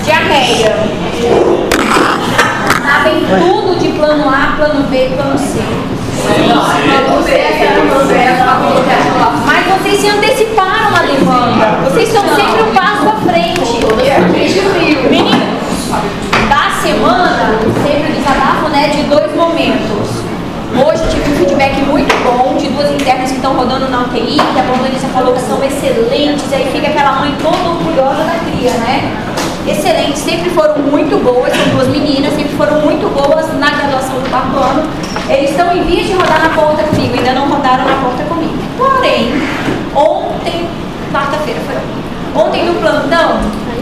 Diarreia. Sabem tudo de plano A, plano B, plano C. Mas vocês se anteciparam à demanda. Vocês estão sempre um passo à frente. Meninos, da semana, sempre desabafo, né, de 2 momentos. Hoje tive um feedback muito bom de 2 internas que estão rodando na UTI, que a Blondinista falou que são excelentes, aí fica aquela mãe toda orgulhosa da cria, né? Excelentes, sempre foram muito boas, são 2 meninas, sempre foram muito boas na graduação do 4º ano. Eles estão em vias de rodar na porta comigo, ainda não rodaram na porta comigo. Porém, ontem, quarta-feira foi ontem no plantão,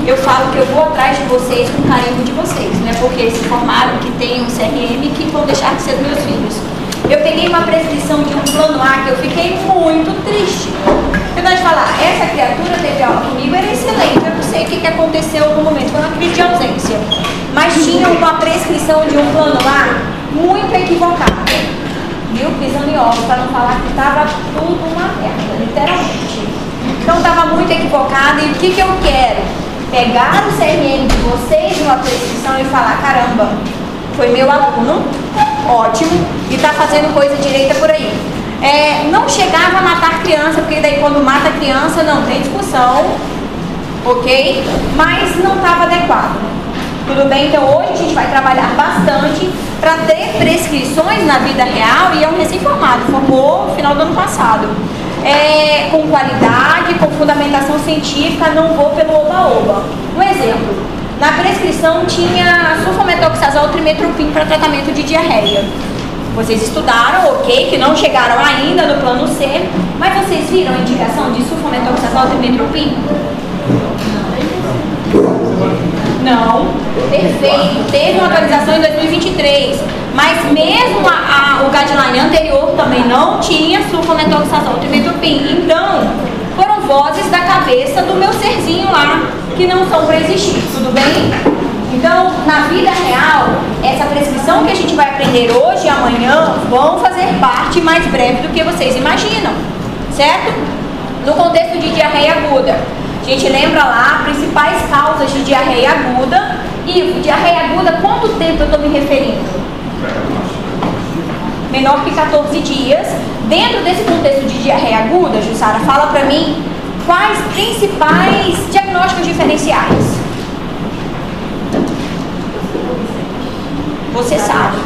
eu falo que eu vou atrás de vocês com carinho de vocês, né? Porque se formaram que tem um CRM que vão deixar de ser meus filhos. Eu peguei uma prescrição de um plano A que eu fiquei muito triste. Eu gosto de falar, essa criatura teve aula comigo, era excelente, eu não sei o que aconteceu no momento, foi uma crise de ausência. Mas tinha uma prescrição de um plano A muito equivocada. Viu? Pisando em ovos, para não falar que estava tudo uma merda, literalmente. Então estava muito equivocada e o que eu quero? Pegar o CRM de vocês numa prescrição e falar, caramba, foi meu aluno, ótimo, e está fazendo coisa direita por aí. Não chegava a matar criança, porque daí quando mata a criança não tem discussão, ok? Mas não estava adequado. Tudo bem? Então hoje a gente vai trabalhar bastante para ter prescrições na vida real, e é um recém-formado, formou no final do ano passado. Com qualidade, com fundamentação científica, não vou pelo oba-oba. Um exemplo, na prescrição tinha sulfametoxazol trimetropin para tratamento de diarreia. Vocês estudaram, ok, que não chegaram ainda no plano C, mas vocês viram a indicação de sulfametoxazol trimetropin? Não, perfeito, teve uma atualização em 2023, mas mesmo o guideline anterior também não tinha sulfametoxazol trimetropin. Então, foram vozes da cabeça do meu serzinho lá, que não são para existir, tudo bem? Então, na vida real, essa prescrição que a gente vai aprender hoje e amanhã vão fazer parte mais breve do que vocês imaginam, certo? No contexto de diarreia aguda, a gente lembra lá principais causas de diarreia aguda. E diarreia aguda, quanto tempo eu estou me referindo? Menor que 14 dias. Dentro desse contexto de diarreia aguda, Jussara, fala para mim quais principais diagnósticos diferenciais. Você sabe.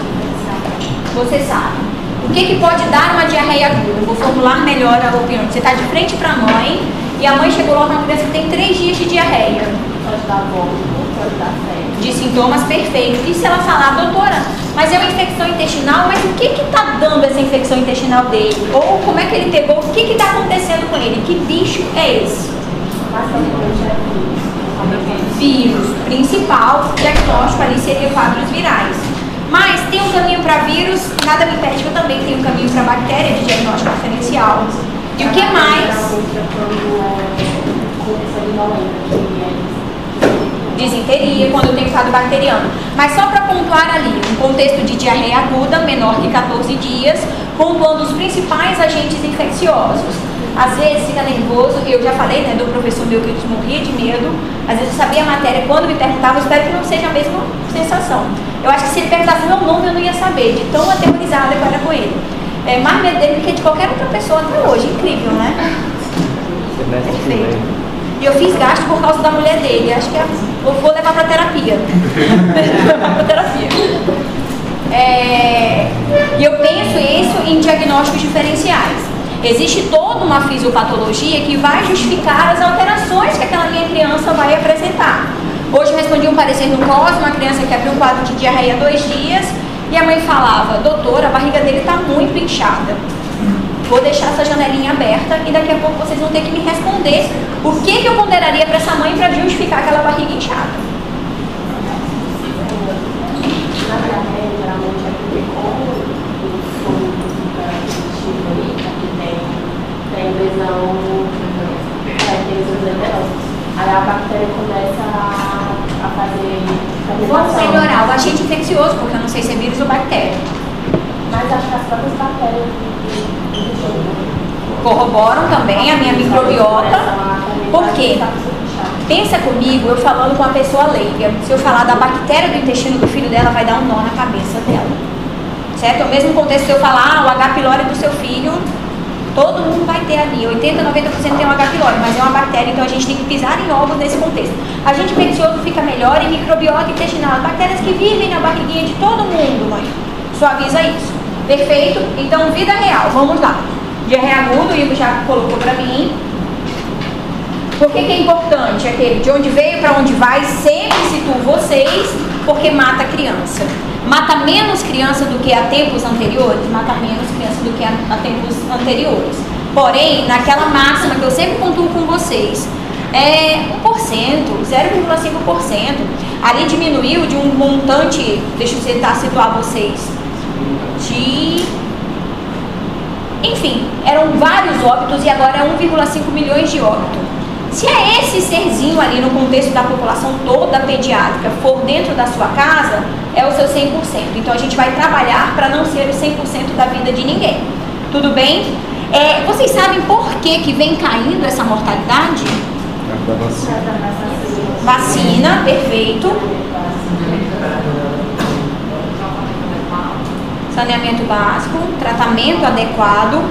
Você sabe. O que pode dar uma diarreia aguda? Eu vou formular melhor a opinião. Você está de frente para a mãe e a mãe chegou lá com uma criança que tem 3 dias de diarreia. Pode dar vômito, pode dar febre. De sintomas perfeitos. E se ela falar, doutora, mas é uma infecção intestinal, mas o que está dando essa infecção intestinal dele? Ou como é que ele pegou? O que está acontecendo com ele? Que bicho é esse? Vírus. Principal diagnóstico ali seria quadros virais. Mas tem um caminho para vírus, nada me impede que eu também tenho um caminho para bactéria de diagnóstico diferencial. E o que mais? Disenteria, quando eu tenho quadro bacteriano. Mas só para pontuar ali, um contexto de diarreia aguda, menor que 14 dias, pontuando os principais agentes infecciosos. Às vezes fica nervoso, eu já falei, né, do professor meu que morria de medo. Às vezes eu sabia a matéria, quando me perguntava, eu espero que não seja a mesma sensação. Eu acho que se ele perguntasse meu nome, eu não ia saber, de tão aterrorizada que eu era com ele. Mais medo dele do que de qualquer outra pessoa até hoje. Incrível, né? Perfeito. E eu fiz gasto por causa da mulher dele. Acho que eu vou levar para terapia. E eu penso isso em diagnósticos diferenciais. Existe toda uma fisiopatologia que vai justificar as alterações que aquela minha criança vai apresentar. Hoje eu respondi um parecer no COS, uma criança que abriu um quadro de diarreia há 2 dias, e a mãe falava, doutora, a barriga dele está muito inchada. Vou deixar essa janelinha aberta e daqui a pouco vocês vão ter que me responder o que eu ponderaria para essa mãe para justificar aquela barriga inchada. Na diarreia, geralmente é porque como o fluido digestivo ali, que tem lesão, tem os enterócitos. Aí a bactéria começa a fazer Vamos ignorar o agente infeccioso, porque eu não sei se é vírus ou bactéria. Mas acho que as próprias bactérias corroboram também a minha microbiota. Por quê? Pensa comigo, eu falando com uma pessoa leiga. Se eu falar da bactéria do intestino do filho dela, vai dar um nó na cabeça dela. Certo? É o mesmo contexto se eu falar o H. pylori do seu filho, todo mundo vai ter ali. 80, 90% tem um H. pylori, mas é uma bactéria, então a gente tem que pisar em ovos nesse contexto. Agente infeccioso fica melhor em microbiota intestinal. As bactérias que vivem na barriguinha de todo mundo, mãe. Suaviza isso. Perfeito? Então, vida real. Vamos lá. Diarreia aguda, o Ivo já colocou pra mim. Por que é importante? Aquele de onde veio para onde vai, sempre situo vocês, porque mata a criança. Mata menos criança do que há tempos anteriores? Mata menos criança do que há tempos anteriores. Porém, naquela máxima que eu sempre pontuo com vocês, é 1%, 0,5%. Ali diminuiu de um montante, deixa eu tentar situar vocês, enfim, eram vários óbitos e agora é 1,5 milhões de óbitos. Se é esse serzinho ali no contexto da população toda pediátrica for dentro da sua casa, é o seu 100%. Então a gente vai trabalhar para não ser o 100% da vida de ninguém. Tudo bem? Vocês sabem por que vem caindo essa mortalidade? Vacina, perfeito. Saneamento básico, tratamento adequado,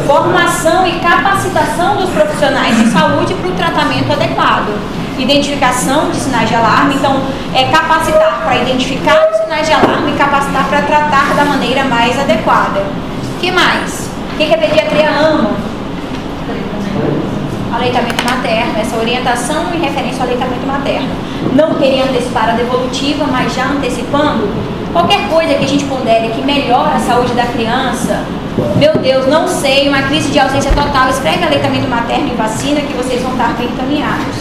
formação e capacitação dos profissionais de saúde para o tratamento adequado, identificação de sinais de alarme, então capacitar para identificar os sinais de alarme e capacitar para tratar da maneira mais adequada. O que mais? O que a pediatria ama? Aleitamento materno, essa orientação em referência ao aleitamento materno. Não queria antecipar a devolutiva, mas já antecipando, qualquer coisa que a gente pondere que melhora a saúde da criança, meu Deus, não sei, uma crise de ausência total, escreve aleitamento materno e vacina que vocês vão estar bem encaminhados.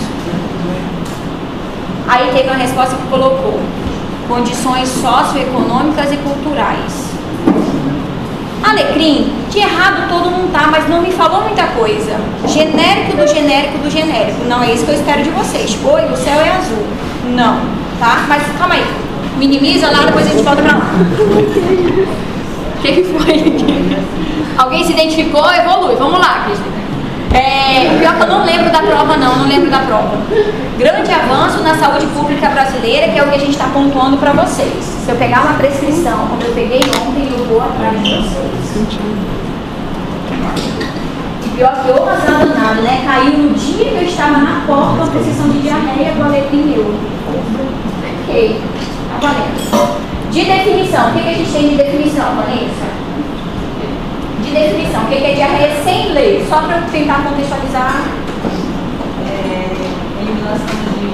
Aí teve uma resposta que colocou condições socioeconômicas e culturais. Alecrim, de errado todo mundo tá, mas não me falou muita coisa. Genérico do genérico do genérico. Não é isso que eu espero de vocês. Oi, o céu é azul. Não, tá? Mas calma aí. Minimiza lá, depois a gente volta pra lá. O que foi? Alguém se identificou? Evolui. Vamos lá, Cristina. Pior que eu não lembro da prova, não lembro da prova. Grande avanço na saúde pública brasileira, que é o que a gente está pontuando para vocês. Se eu pegar uma prescrição, como eu peguei ontem, eu vou atrás de vocês. E pior que houve azar danado, né? Caiu no dia que eu estava na porta a prescrição de diarreia do alecrim meu. Ok, tá valendo. De definição, o que a gente tem de definição, Vanessa? De definição, o que é diarreia sem ler? Só para tentar contextualizar. Eliminação de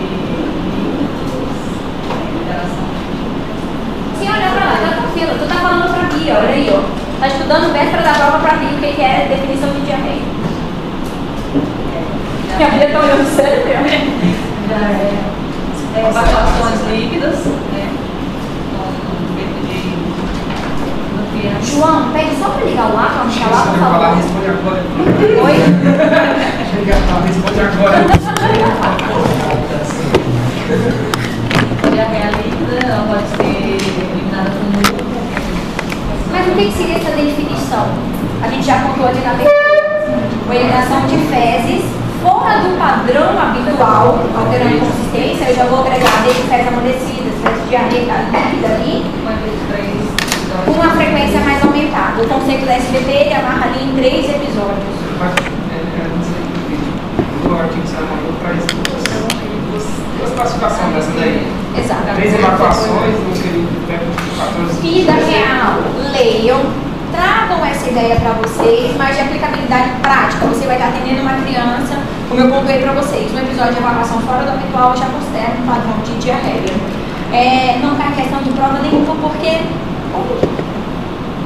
liberação. Sim, olha pra lá, tá tranquilo. Tu tá falando pra Bia, olha aí, ó. Tá estudando véspera da prova pra Bia o que é definição de diarreia. Minha Bia tá olhando sério mesmo. Evacuações líquidas, né? João, pede só para ligar o ar, para deixar lá, por favor. Responde agora. Oi? Responde agora. Diarreia líquida, ela pode ser eliminada com muco. Mas o que seria essa definição? A gente já contou ali na abertura. A eliminação de fezes fora do padrão habitual, alterando a consistência. Eu já vou agregar desde fezes amolecidas, fezes de diarreia líquida ali. Com uma frequência mais aumentada. O conceito da SBP ele amarra ali em 3 episódios. O artigo que você mandou traz duas classificações dessa daí. Exato. 3 evacuações no período de 14 dias. Vida real. Leiam, tragam essa ideia para vocês, mas de aplicabilidade prática. Você vai estar atendendo uma criança, como eu pontuei para vocês, no episódio de evacuação fora do habitual, eu já considero um padrão de diarreia. Não cai questão de prova nenhuma, porque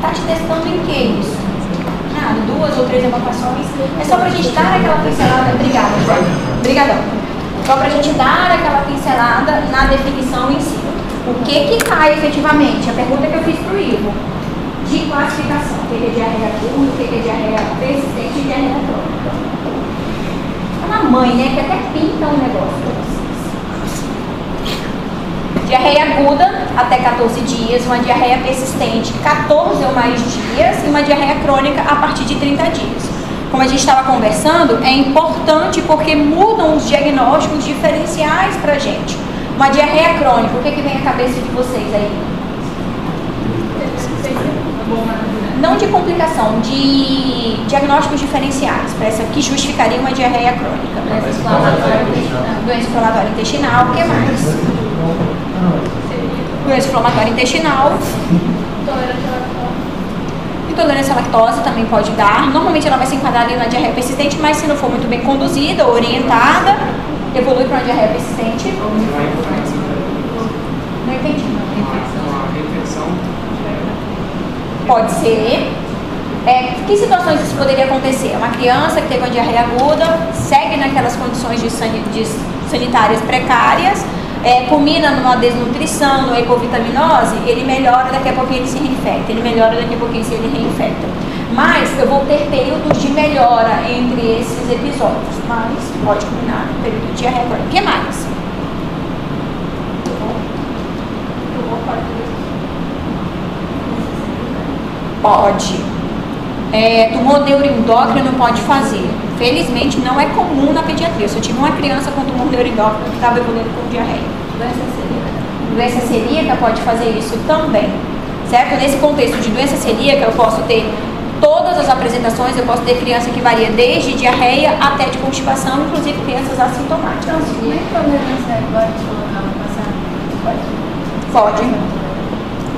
tá te testando em que isso? Nada, 2 ou 3 evacuações. É só pra gente dar aquela pincelada. Obrigada, João. Obrigadão. Só pra gente dar aquela pincelada na definição em si. O que cai efetivamente? A pergunta que eu fiz pro Ivo. De classificação. O que é diarreia aguda, o que é diarreia persistente e diarreia crônica. É uma mãe, né, que até pinta um negócio pra vocês. Diarreia aguda, até 14 dias, uma diarreia persistente, 14 ou mais dias, e uma diarreia crônica a partir de 30 dias. como a gente estava conversando, é importante porque mudam os diagnósticos diferenciais para a gente. Uma diarreia crônica, o que, que vem à cabeça de vocês aí? Não de complicação, de diagnósticos diferenciais, para essa que justificaria uma diarreia crônica. Doença inflamatória intestinal, o que mais? Doença inflamatória intestinal. Intolerância à lactose também pode dar. Normalmente ela vai se enquadrar ali na diarreia persistente, mas se não for muito bem conduzida, orientada, evolui para uma diarreia persistente. Não entendi. Pode ser. Que situações isso poderia acontecer? Uma criança que teve uma diarreia aguda, segue naquelas condições sanitárias precárias, culmina numa desnutrição, numa hipovitaminose, ele melhora, daqui a pouquinho ele se reinfecta, ele melhora, daqui a pouquinho ele reinfecta. Mas eu vou ter períodos de melhora entre esses episódios, mas pode culminar no período de diarreia crônica. O que mais? Pode. Tumor neuroendócrino pode fazer. Felizmente não é comum na pediatria. Eu só tive uma criança com tumor neuroendócrino que estava evoluindo com diarreia. Doença celíaca pode fazer isso também, certo? Nesse contexto de doença celíaca eu posso ter todas as apresentações, eu posso ter criança que varia desde diarreia até de constipação, inclusive crianças assintomáticas. Como é que intolerância agora que colocava passar? Pode.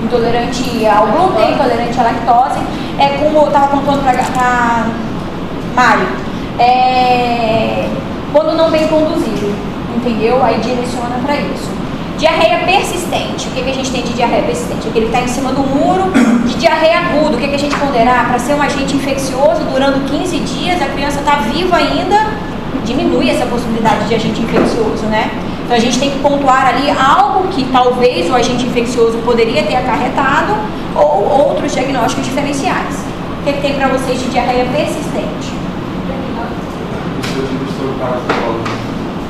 Intolerante ao glúten, intolerante à lactose, como eu estava contando para Mário, quando não bem conduzido, entendeu? Aí direciona para isso. Diarreia persistente, o que a gente tem de diarreia persistente? Aquele que está em cima do muro. De diarreia aguda, o que a gente ponderar? Para ser um agente infeccioso, durando 15 dias, a criança está viva ainda, diminui essa possibilidade de agente infeccioso, né? Então a gente tem que pontuar ali algo que talvez o agente infeccioso poderia ter acarretado ou outros diagnósticos diferenciais. O que tem para vocês de diarreia persistente?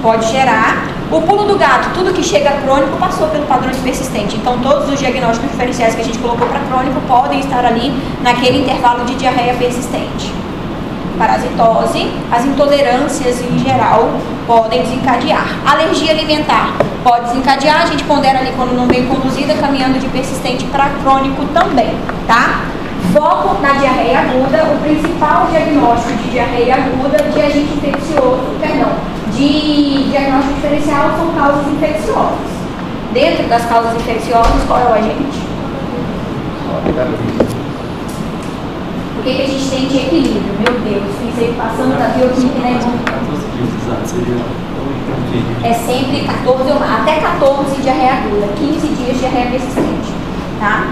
Pode gerar. O pulo do gato, tudo que chega crônico passou pelo padrão de persistente. Então todos os diagnósticos diferenciais que a gente colocou para crônico podem estar ali naquele intervalo de diarreia persistente. Parasitose, as intolerâncias em geral podem desencadear. Alergia alimentar pode desencadear, a gente pondera ali quando não bem conduzida, caminhando de persistente para crônico também, tá? Foco na diarreia aguda, o principal diagnóstico de diarreia aguda, de agente infeccioso, de diagnóstico diferencial são causas infecciosas. Dentro das causas infecciosas, qual é o agente? O que a gente tem de equilíbrio? Meu Deus, pensei passando da bioquímica, né? É sempre 14, até 14 diarreia aguda, 15 dias de diarreia persistente, tá?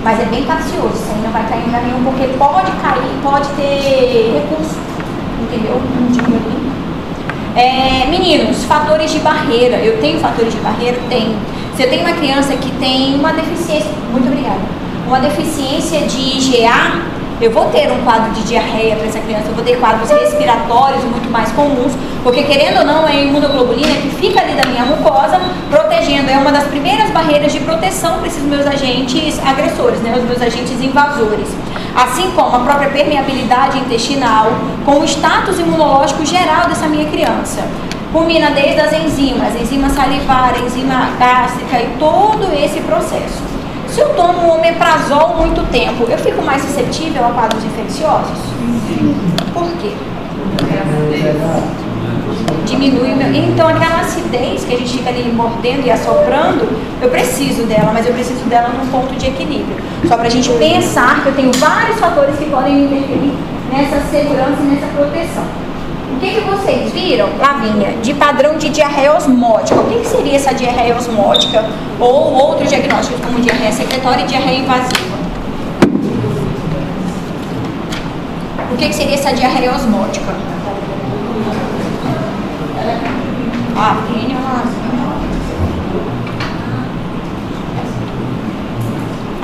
Mas é bem capcioso, isso aí não vai cair em lugar nenhum, porque pode cair, pode ter recurso, entendeu? Meninos, fatores de barreira. Eu tenho fatores de barreira? Tenho. Se eu tenho uma criança que tem uma deficiência, muito obrigada, uma deficiência de IgA, eu vou ter um quadro de diarreia para essa criança, eu vou ter quadros respiratórios muito mais comuns, porque querendo ou não é a imunoglobulina que fica ali da minha mucosa, protegendo, é uma das primeiras barreiras de proteção para esses meus agentes agressores, né, os meus agentes invasores. Assim como a própria permeabilidade intestinal, com o status imunológico geral dessa minha criança. Culmina desde as enzimas, enzima salivar, enzima gástrica e todo esse processo. Se eu tomo um omeprazol muito tempo, eu fico mais suscetível a quadros infecciosos? Por quê? Diminui o meu... Então, aquela acidez que a gente fica ali mordendo e assoprando, eu preciso dela, mas eu preciso dela num ponto de equilíbrio. Só pra gente pensar que eu tenho vários fatores que podem interferir nessa segurança e nessa proteção. O que vocês viram, Lavínia, de padrão de diarreia osmótica? O que seria essa diarreia osmótica? Ou outros diagnósticos como diarreia secretória e diarreia invasiva? O que seria essa diarreia osmótica?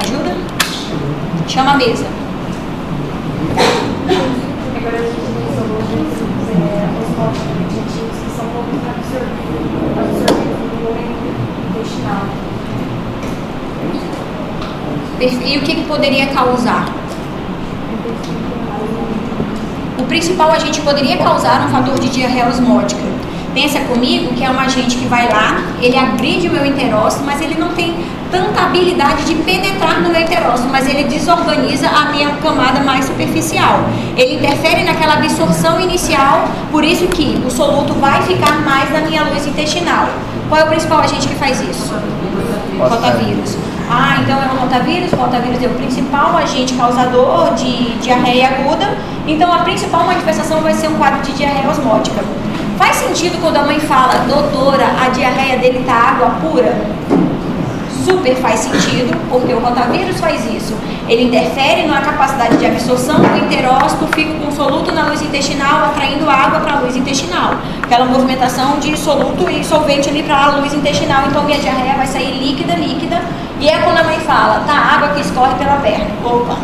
Ajuda? Chama a mesa. Agora a gente tem soluções objetivos que são pouco absorvidos no movimento intestinal. E o que poderia causar? principal agente que poderia causar um fator de diarreia osmótica. Pensa comigo que é um agente que vai lá, ele agride o meu enterócito, mas ele não tem tanta habilidade de penetrar no meu enterócito, mas ele desorganiza a minha camada mais superficial. Ele interfere naquela absorção inicial, por isso que o soluto vai ficar mais na minha luz intestinal. Qual é o principal agente que faz isso? Rotavírus. Ah, então é o rotavírus. O rotavírus é o principal agente causador de diarreia aguda. Então a principal manifestação vai ser um quadro de diarreia osmótica. Faz sentido quando a mãe fala, doutora, a diarreia dele tá água pura? Super faz sentido, porque o rotavírus faz isso. Ele interfere na capacidade de absorção do enterócito, fica com soluto na luz intestinal, atraindo água para a luz intestinal. Aquela movimentação de soluto e solvente ali para a luz intestinal. Então minha diarreia vai sair líquida, e é quando a mãe fala, tá, água que escorre pela perna. Opa!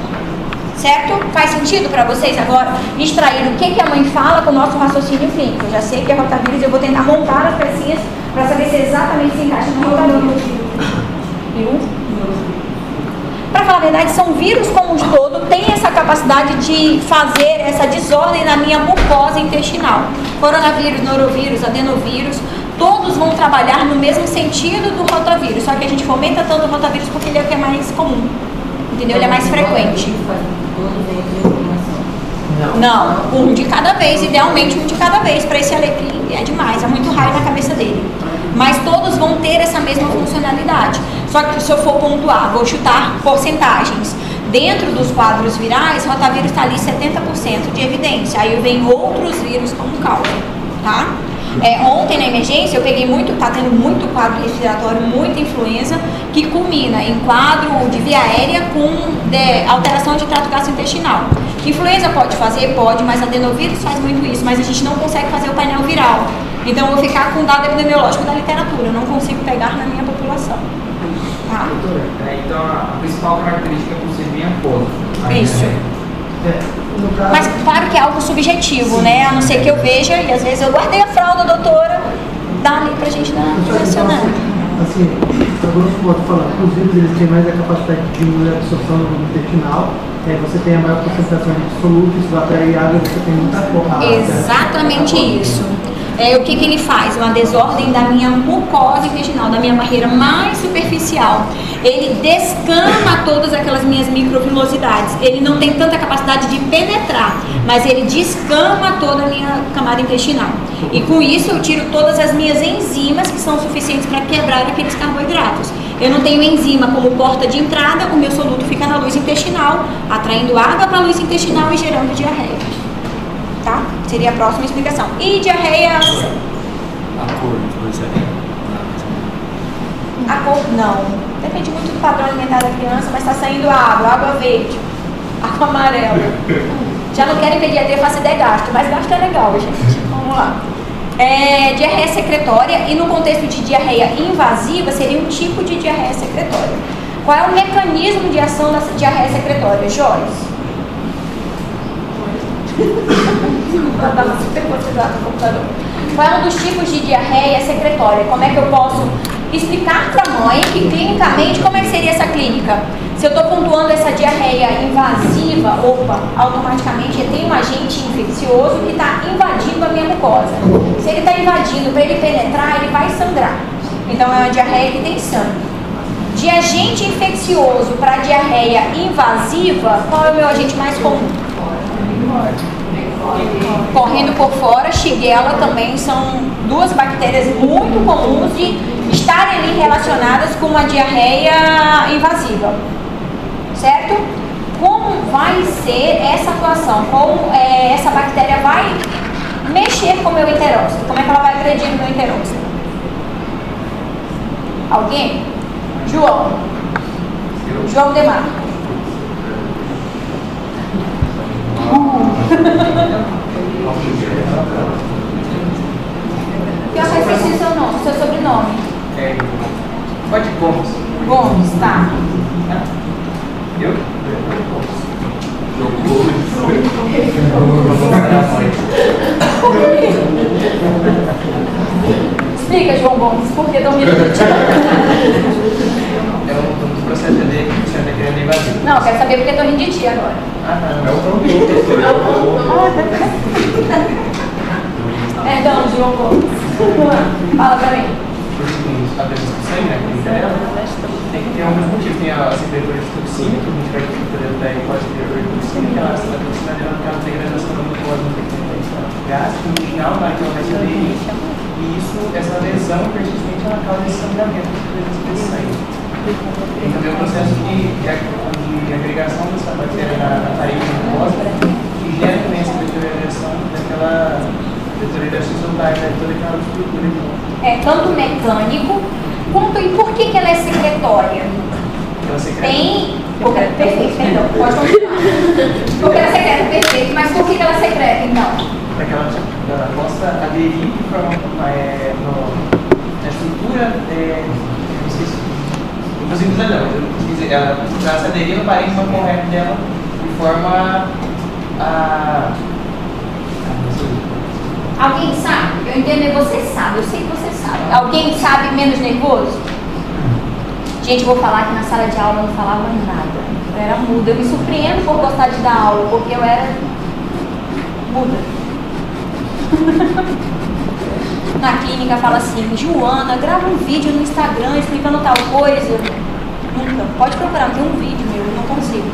Certo? Faz sentido para vocês agora extrair o que a mãe fala com o nosso raciocínio clínico? Eu já sei que é rotavírus, eu vou tentar montar as pecinhas para saber se exatamente se encaixa no rotavírus. Para falar a verdade, são vírus como um todo, tem essa capacidade de fazer essa desordem na minha mucosa intestinal. Coronavírus, norovírus, adenovírus, todos vão trabalhar no mesmo sentido do rotavírus, só que a gente fomenta tanto o rotavírus porque ele é o que é mais comum, entendeu? Ele é mais frequente. Não, um de cada vez, idealmente um de cada vez. Para esse alecrim é demais, é muito raio na cabeça dele. Mas todos vão ter essa mesma funcionalidade. Só que se eu for pontuar, vou chutar porcentagens. Dentro dos quadros virais, rotavírus está ali 70% de evidência. Aí vem outros vírus como causa, tá? Ontem na emergência eu peguei tá tendo muito quadro respiratório, muita influenza, que culmina em quadro de via aérea com alteração de trato gastrointestinal. Influenza pode fazer? Pode, mas adenovírus faz muito isso, mas a gente não consegue fazer o painel viral. Então eu vou ficar com o dado epidemiológico da literatura, eu não consigo pegar na minha população. Tá? Então a principal característica é por ser bem aposta. Isso. Mas claro que é algo subjetivo, sim, né? A não ser que eu veja, e às vezes eu guardei a fralda, doutora, dá ali pra gente dar funcionando. Assim, agora eu posso falar, os vírus eles têm mais a capacidade de diminuir a absorção no intestinal, você tem a maior concentração de solutos, isso vai atrair água, você tem muita porra. Exatamente isso. O que ele faz? Uma desordem da minha mucosa intestinal, da minha barreira mais superficial. Ele descama todas aquelas minhas microvilosidades. Ele não tem tanta capacidade de penetrar, mas ele descama toda a minha camada intestinal. E com isso eu tiro todas as minhas enzimas que são suficientes para quebrar aqueles carboidratos. Eu não tenho enzima como porta de entrada, o meu soluto fica na luz intestinal, atraindo água para a luz intestinal e gerando diarreia. Tá? Seria a próxima explicação. E diarreia... A cor, por exemplo? A cor, não. Depende muito do padrão alimentar da criança, mas está saindo água verde, água amarela. Já não querem pediatria, eu faço ideia gasto, mas gasto é legal, gente. Vamos lá. Diarreia secretória, e no contexto de diarreia invasiva, seria um tipo de diarreia secretória. Qual é o mecanismo de ação da diarreia secretória, Joyce? Qual é um dos tipos de diarreia secretória? Como é que eu posso explicar para a mãe que clinicamente como é que seria essa clínica? Se eu estou pontuando essa diarreia invasiva, automaticamente tem um agente infeccioso que está invadindo a minha mucosa. Se ele está invadindo, para ele penetrar, ele vai sangrar. Então é uma diarreia que tem sangue. De agente infeccioso para diarreia invasiva, qual é o meu agente mais comum? Correndo por fora, Shigella também são duas bactérias muito comuns de estarem ali relacionadas com uma diarreia invasiva, certo? Como vai ser essa atuação? Como essa bactéria vai mexer com o meu enterócito? Como é que ela vai agredir o meu enterócito? Alguém? João Demarco. Eu acho que eu esqueci o seu sobrenome. Pode Gomes. Gomes, tá. Eu? Explica, João Gomes, por que estão me É um processo de você está querendo invadir. Não, eu quero saber porque estão rindo de ti agora. Ah, não. É o Tem alguns motivos. Tem a secretora de toxina, que a gente vai poder dar hipótese de toxina, que ela está toxina dela, que ela tem degradação da mucosa, não tem gás, intestinal, na hora que ela vai se aderir. E essa lesão persistente, ela causa esse sangramento de sangue. Tem também o processo de agregação dessa bactéria na parede mucosa, que gera também essa deterioração daquela deterioração celular, toda aquela estrutura. Tanto mecânico, quanto e por que ela é secretória? Ela secreta. Perfeito, perdão, pode continuar. Porque ela secreta, perfeito, mas por que ela secreta então? Para que ela possa aderir na estrutura, não sei se ela se aderir no parênteses correto dela de forma a... Alguém sabe? Eu entendo, você sabe, eu sei que você sabe. Alguém sabe menos nervoso? Gente, vou falar que na sala de aula eu não falava nada. Eu era muda. Eu me surpreendo por gostar de dar aula, porque eu era muda. Na clínica fala assim, Joana, grava um vídeo no Instagram explicando tal coisa. Nunca. Pode procurar, tem um vídeo meu, eu não consigo.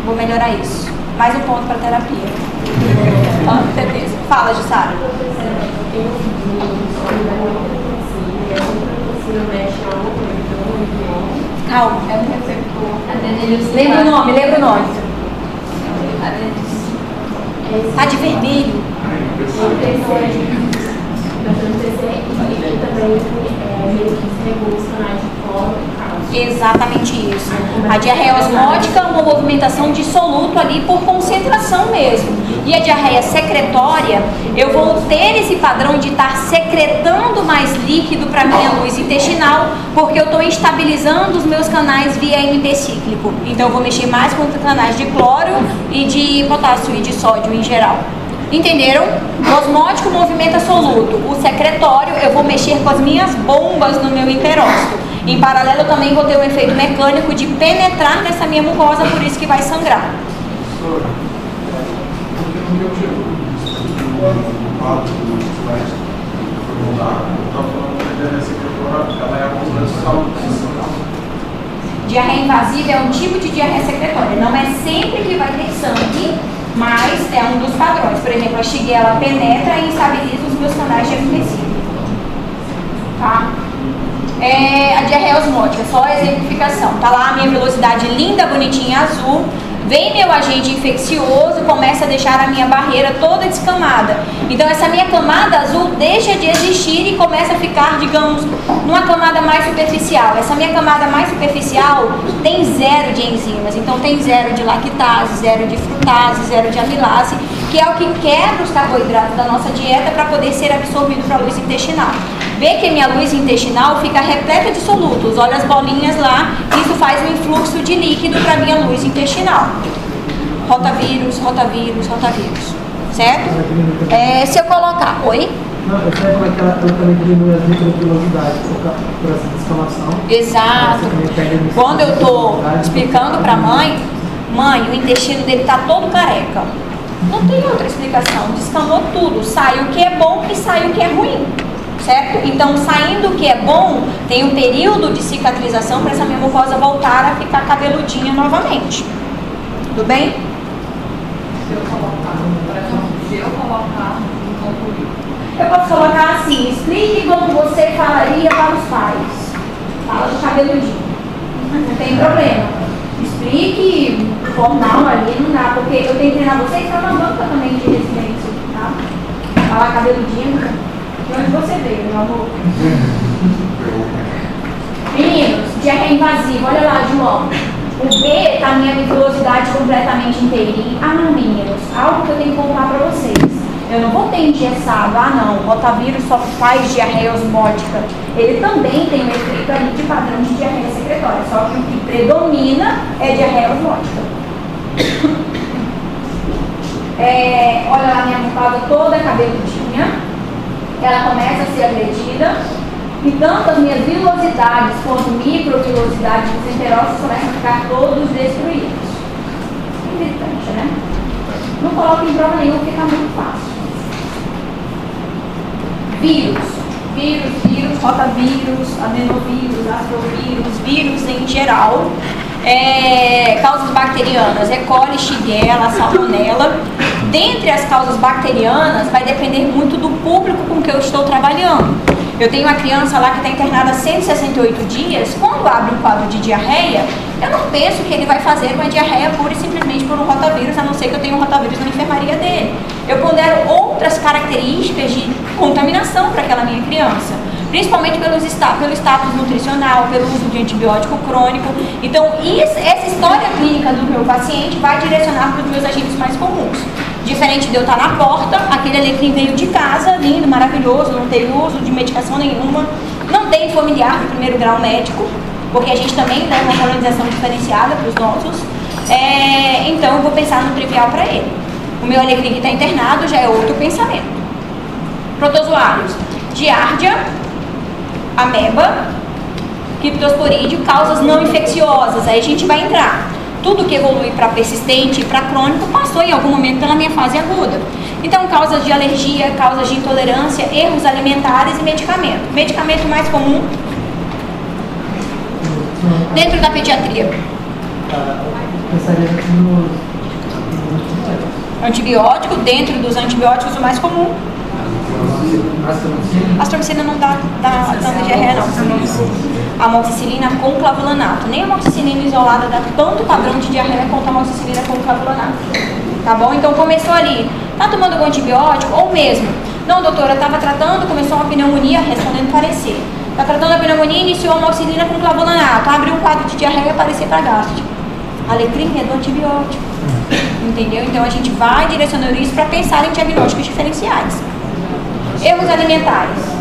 Vou melhorar isso. Mais um ponto para terapia. Certeza. Fala, Jussara. Calma, é um receptor. Lembra o nome. Tá de vermelho. Exatamente isso. A diarreia osmótica é uma movimentação de soluto ali por concentração mesmo. E a diarreia secretória, eu vou ter esse padrão de estar secretando mais líquido para minha luz intestinal, porque eu estou estabilizando os meus canais via MP cíclico. Então eu vou mexer mais com canais de cloro e de potássio e de sódio em geral. Entenderam? O osmótico movimenta soluto. O secretório, eu vou mexer com as minhas bombas no meu enterócito. Em paralelo, eu também vou ter um efeito mecânico de penetrar nessa minha mucosa, por isso que vai sangrar. Diarreia invasiva é um tipo de diarreia secretória. Não é sempre que vai ter sangue, mas é um dos padrões. Por exemplo, a Shigella penetra e estabiliza os meus canais de FMC. Tá? A diarreia osmótica, só a exemplificação. Tá lá a minha velocidade linda, bonitinha, azul. Vem meu agente infeccioso, começa a deixar a minha barreira toda descamada. Então essa minha camada azul deixa de existir e começa a ficar, digamos, numa camada mais superficial. Essa minha camada mais superficial tem 0 de enzimas. Então tem 0 de lactase, 0 de frutase, 0 de amilase, que é o que quebra os carboidratos da nossa dieta para poder ser absorvido para a luz intestinal. Vê que a minha luz intestinal fica repleta de solutos. Olha as bolinhas lá, isso faz um influxo de líquido para a minha luz intestinal. Rotavírus, certo? Se eu colocar... Oi? Não, eu sei como é que ela também diminui as microvilosidades por essa descamação. Exato. Quando eu estou explicando para a mãe, o intestino dele está todo careca. Não tem outra explicação. Descamou tudo. Sai o que é bom e sai o que é ruim. Certo? Então, saindo o que é bom, tem um período de cicatrização para essa minha mucosa voltar a ficar cabeludinha novamente. Tudo bem? Se eu colocar, eu posso colocar assim: explique como você falaria para os pais. Fala de cabeludinho. Não tem problema. Explique formal ali, não dá, porque eu tenho que treinar vocês para uma banca também de residência, tá? Falar cabeludinho. De onde você veio, meu amor? Meninos, diarreia invasiva, olha lá, João. O B tá a minha microvilosidade completamente inteirinha. Meninos, algo que eu tenho que contar pra vocês. Eu não vou ter engessado, não, o rotavírus só faz diarreia osmótica. Ele também tem um efeito ali de padrão de diarreia secretória, só que o que predomina é diarreia osmótica. Olha lá, minha mucosa toda cabeludinha. Ela começa a ser agredida e tanto as minhas vilosidades quanto microvilosidades dos enterócitos começam a ficar todos destruídos. Irritante, né? Não coloque em prova nenhuma, fica muito fácil. Vírus. vírus, rotavírus, adenovírus, astrovírus, vírus em geral, causas bacterianas, E. coli, Shigella, Salmonella. Dentre as causas bacterianas, vai depender muito do público com que eu estou trabalhando. Eu tenho uma criança lá que está internada há 168 dias, quando abre um quadro de diarreia, eu não penso que ele vai fazer uma diarreia pura e simplesmente por um rotavírus, a não ser que eu tenha um rotavírus na enfermaria dele. Eu pondero outras características de contaminação para aquela minha criança, principalmente pelo status nutricional, pelo uso de antibiótico crônico. Então, essa história clínica do meu paciente vai direcionar para os meus agentes mais comuns. Diferente de eu estar na porta, aquele alecrim veio de casa, lindo, maravilhoso, não teve uso de medicação nenhuma, não tem familiar de primeiro grau médico, porque a gente também dá uma colonização diferenciada para os nossos, então eu vou pensar no trivial para ele. O meu alecrim que está internado já é outro pensamento. Protozoários, giardia, ameba, criptosporídeo, causas não infecciosas, aí a gente vai entrar. Tudo que evolui para persistente e para crônico passou em algum momento pela minha fase aguda. Então, causas de alergia, causas de intolerância, erros alimentares e medicamento. Medicamento mais comum dentro da pediatria. Antibiótico, dentro dos antibióticos, o mais comum. Astromicina não dá diarreia, não. Amoxicilina com clavulanato. Nem a amoxicilina isolada dá tanto padrão de diarreia quanto a amoxicilina com clavulanato. Tá bom? Então começou ali, tá tomando algum antibiótico? Ou mesmo, não doutora, estava tratando, começou uma pneumonia, respondendo parecer. Tá tratando a pneumonia, iniciou a amoxicilina com clavulanato, abriu um quadro de diarreia e parecer para gástrico. Alecrim é do antibiótico. Entendeu? Então a gente vai direcionando isso para pensar em diagnósticos diferenciais. Erros alimentares.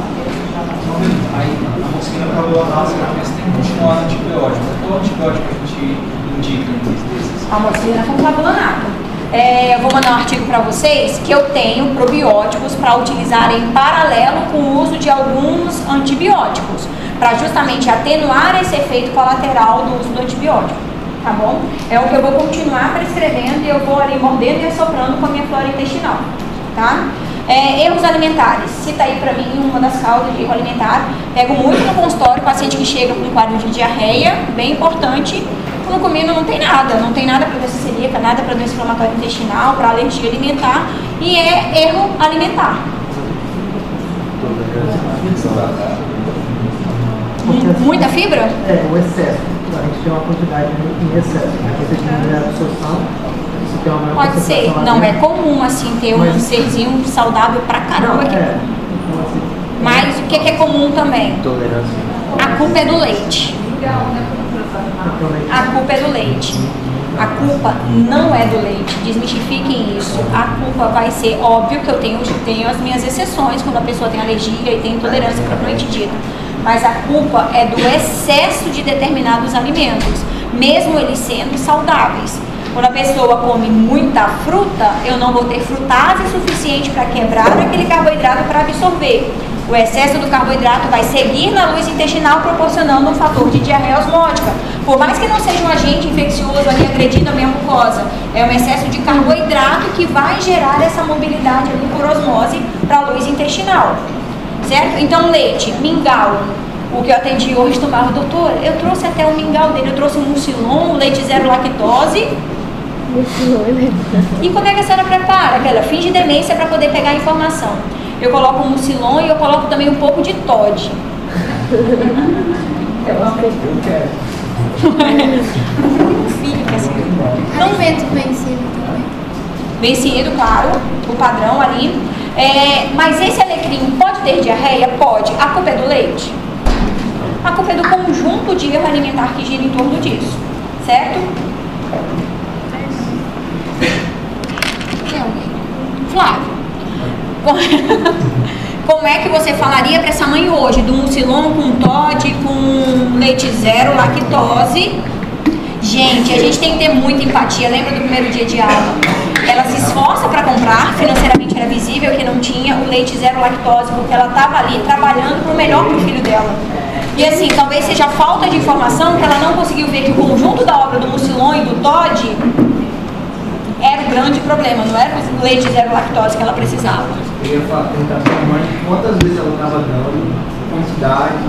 Aí, a amoxicilina para o análise, tem que continuar no antibiótico. Qual antibiótico que a gente indica desses? Amoxicilina com clavulanato. Eu vou mandar um artigo para vocês que eu tenho probióticos para utilizar em paralelo com o uso de alguns antibióticos, para justamente atenuar esse efeito colateral do uso do antibiótico. Tá bom? É o que eu vou continuar prescrevendo e eu vou ali mordendo e assoprando com a minha flora intestinal. Tá? Erros alimentares, cita aí pra mim uma das causas de erro alimentar. Pego muito no consultório, paciente que chega com um quadro de diarreia, bem importante, no comino não tem nada para doença celíaca, nada para doença inflamatória intestinal, para alergia alimentar, e é erro alimentar. Muita fibra? O excesso. A gente tem uma quantidade em excesso, você diminui a absorção. Pode ser, não é comum assim ter um serzinho saudável pra caramba aqui. Mas o que é comum também? Intolerância. A culpa é do leite. A culpa é do leite. A culpa não é do leite, desmistifiquem isso. A culpa vai ser, óbvio que eu tenho as minhas exceções, quando a pessoa tem alergia e tem intolerância propriamente dita. Mas a culpa é do excesso de determinados alimentos, mesmo eles sendo saudáveis. Quando a pessoa come muita fruta, eu não vou ter frutase suficiente para quebrar aquele carboidrato para absorver. O excesso do carboidrato vai seguir na luz intestinal, proporcionando um fator de diarreia osmótica. Por mais que não seja um agente infeccioso ali agredindo a minha mucosa, é um excesso de carboidrato que vai gerar essa mobilidade ali por osmose para a luz intestinal. Certo? Então, leite, mingau. O que eu atendi hoje tomava, doutor, eu trouxe até o mingau dele, eu trouxe um mucilon, leite zero lactose. E como é que a senhora prepara? Aquela finge demência para poder pegar a informação. Eu coloco o mucilon e eu coloco também um pouco de Todd. Eu quero. Não vento vencido também. Vencido, claro, o padrão ali. Mas esse alecrim pode ter diarreia? Pode. A culpa é do leite? A culpa é do conjunto de erro alimentar que gira em torno disso. Certo? Flávio, como é que você falaria para essa mãe hoje do mucilon com Todd, com leite zero lactose? Gente, a gente tem que ter muita empatia. Lembra do primeiro dia de aula? Ela se esforça para comprar, financeiramente era visível que não tinha o leite zero lactose, porque ela estava ali trabalhando para o melhor para o filho dela. E assim, talvez seja falta de informação que ela não conseguiu ver que o conjunto da obra do mucilon e do Todd era o grande problema, não era o leite zero lactose que ela precisava. Eu ia perguntar pra minha mãe quantas vezes ela estava dando, quantidade,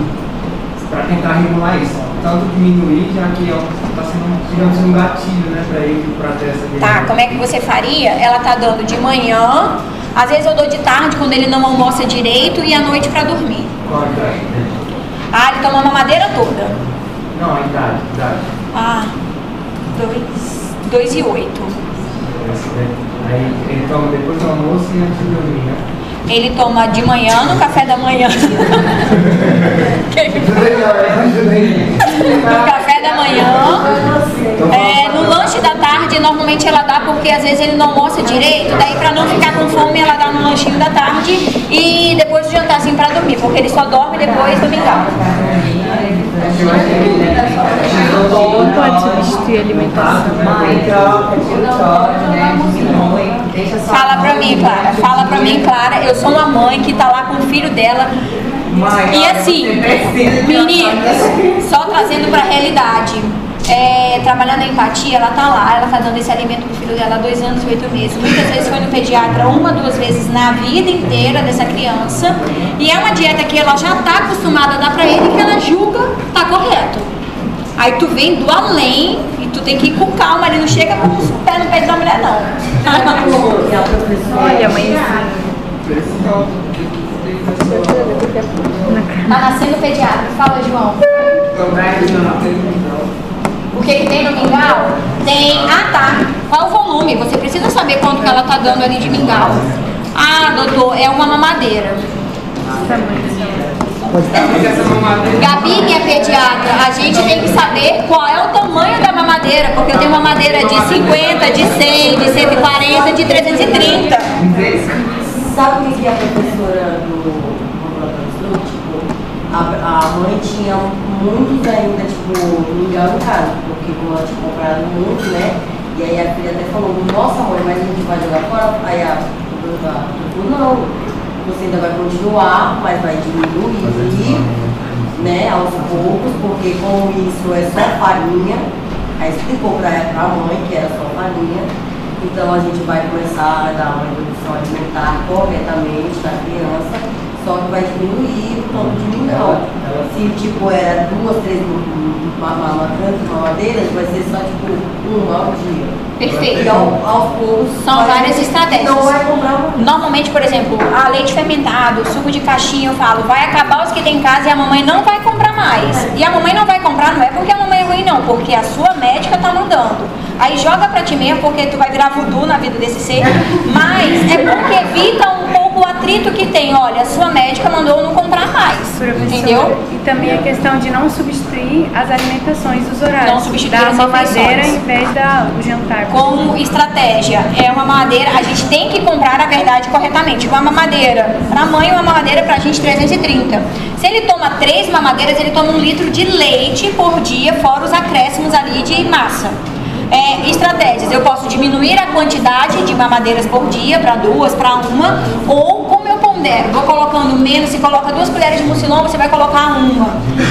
para tentar regular isso. Tanto diminuir, já que está sendo, digamos, um gatilho, né, para ele, para ter essa guerra. Tá, como é que você faria? Ela tá dando de manhã, às vezes eu dou de tarde quando ele não almoça direito e à noite para dormir. Qual a idade? Ah, ele toma a mamadeira toda. Não, a idade. Ah, 2 e 8. Aí ele toma depois do almoço e antes de dormir, né? Ele toma de manhã, no café da manhã. No café da manhã. No lanche da tarde, normalmente ela dá porque às vezes ele não almoça direito. Daí pra não ficar com fome, ela dá no lanchinho da tarde. E depois do jantarzinho pra dormir, porque ele só dorme depois do mingau. Não pode substituir a alimentação. Fala pra mim, Clara. Fala pra mim, Clara. Eu sou uma mãe que tá lá com o filho dela. E assim, meninas, só trazendo pra realidade. Trabalhando a empatia, ela tá lá, ela tá dando esse alimento pro filho dela há 2 anos e 8 meses. Muitas vezes foi no pediatra 1, 2 vezes na vida inteira dessa criança. E é uma dieta que ela já tá acostumada a dar pra ele, que ela julga tá correto. Aí tu vem do além e tu tem que ir com calma, ali não chega com o pé no peito da mulher, não. Olha, mãe. Tá nascendo pediatra, fala, João. O que tem no mingau? Tem. Ah, tá. Qual o volume? Você precisa saber quanto que ela tá dando ali de mingau. Ah, doutor, é uma mamadeira. Gabi, minha pediatra, a gente tem que saber qual é o tamanho da mamadeira, porque eu tenho mamadeira de 50, de 100, de 140, de 330. Sabe o que a professora do a mãe tinha muitos ainda, tipo, mingau em casa, porque como ela tinha comprado muito, né? E aí a filha até falou, nossa mãe, mas a gente vai jogar fora? Aí a professora falou, não, você ainda vai continuar, mas vai diminuir, né, aos poucos, porque como isso é só farinha, aí explicou pra a mãe que era só farinha, então a gente vai começar a dar uma introdução alimentar corretamente da criança, só que vai diminuir o tanto de mingau. Se tipo era 2, 3 mamadeiras, vai ser só tipo 1 ao dia. Perfeito. E aos poucos são várias estratégias. Não vai comprar muito. Normalmente, por exemplo, leite fermentado, suco de caixinha, eu falo, vai acabar os que tem em casa e a mamãe não vai comprar mais. E a mamãe não vai comprar, não é porque a mamãe é ruim, não, porque a sua médica tá mandando. Aí joga pra ti mesmo, porque tu vai virar voodoo na vida desse ser. Mas é porque evita um pouco o atrito que tem. Olha, a sua médica mandou não comprar mais. Professor, entendeu? E também a questão de não substituir as alimentações, os horários. Não substituir da as mamadeira refeições. em vez do jantar. Como estratégia, é uma mamadeira, a gente tem que comprar, na verdade, corretamente. Uma mamadeira pra mãe e uma mamadeira pra gente 330. Se ele toma 3 mamadeiras, ele toma 1 litro de leite por dia, fora os acréscimos ali de massa. Estratégias, eu posso diminuir a quantidade de mamadeiras por dia para 2, para 1, ou como eu pondero, vou colocando menos, se coloca 2 colheres de mucilon, você vai colocar 1,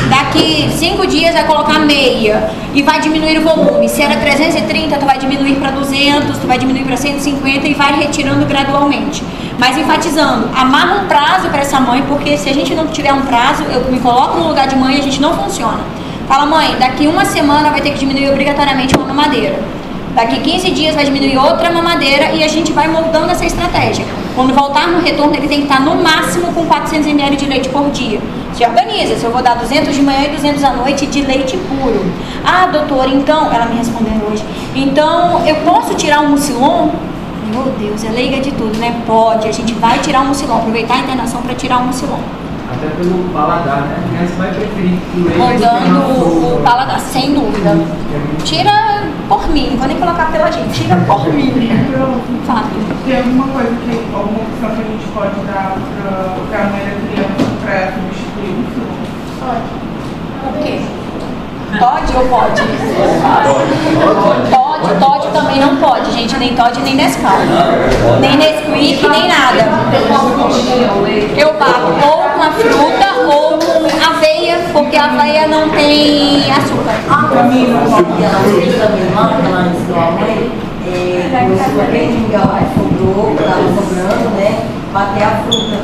daqui 5 dias vai colocar meia, e vai diminuir o volume. Se era 330, tu vai diminuir para 200, tu vai diminuir para 150 e vai retirando gradualmente. Mas enfatizando, amarra um prazo para essa mãe, porque se a gente não tiver um prazo, eu me coloco no lugar de mãe e a gente não funciona. Fala, mãe, daqui 1 semana vai ter que diminuir obrigatoriamente uma mamadeira. Daqui 15 dias vai diminuir outra mamadeira e a gente vai moldando essa estratégia. Quando voltar no retorno, ele tem que estar no máximo com 400 ml de leite por dia. Se organiza, se eu vou dar 200 de manhã e 200 à noite de leite puro. Ah, doutora, então, ela me respondendo hoje, então eu posso tirar um mucilon? Meu Deus, é leiga de tudo, né? Pode, a gente vai tirar um mucilon, aproveitar a internação para tirar um mucilon. Até pelo paladar, né? A criança vai preferir o leite. Mudando o paladar, sem dúvida. Tira por mim, não vou nem colocar pela gente, tira por mim. Fato. Tem alguma coisa alguma opção que a gente pode dar para a mãe da criança para substituir isso? O quê? Todd ou pode? Todd também não pode, gente. Nem Todd, nem Nescau. Nem Nesquik, nem nada. Eu bato ou com a fruta ou com aveia, porque a aveia não tem açúcar. A menina que ela fez também lá, que ela ensinou a mãe, Quando a mendiga lá sobrou, estava sobrando, né? Bater a fruta.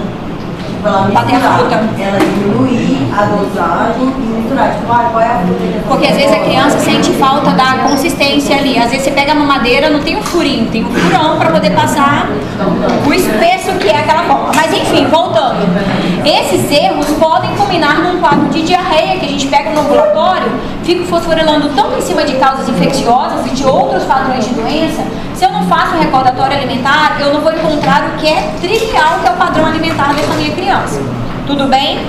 Bater a fruta. Ela diminuir a dosagem e misturar. Tipo, qual é a fruta? Porque às vezes a criança sente falta da consistência ali. Às vezes você pega a mamadeira, não tem um furinho, tem um furão para poder passar o espesso que é aquela forma. Mas enfim, voltando. Esses erros podem culminar num quadro de diarreia que a gente pega no ambulatório, fica fosforilando tanto em cima de causas infecciosas e de outros padrões de doença. Se eu não faço um recordatório alimentar, eu não vou encontrar o que é trivial, que é o padrão alimentar dessa minha criança. Tudo bem?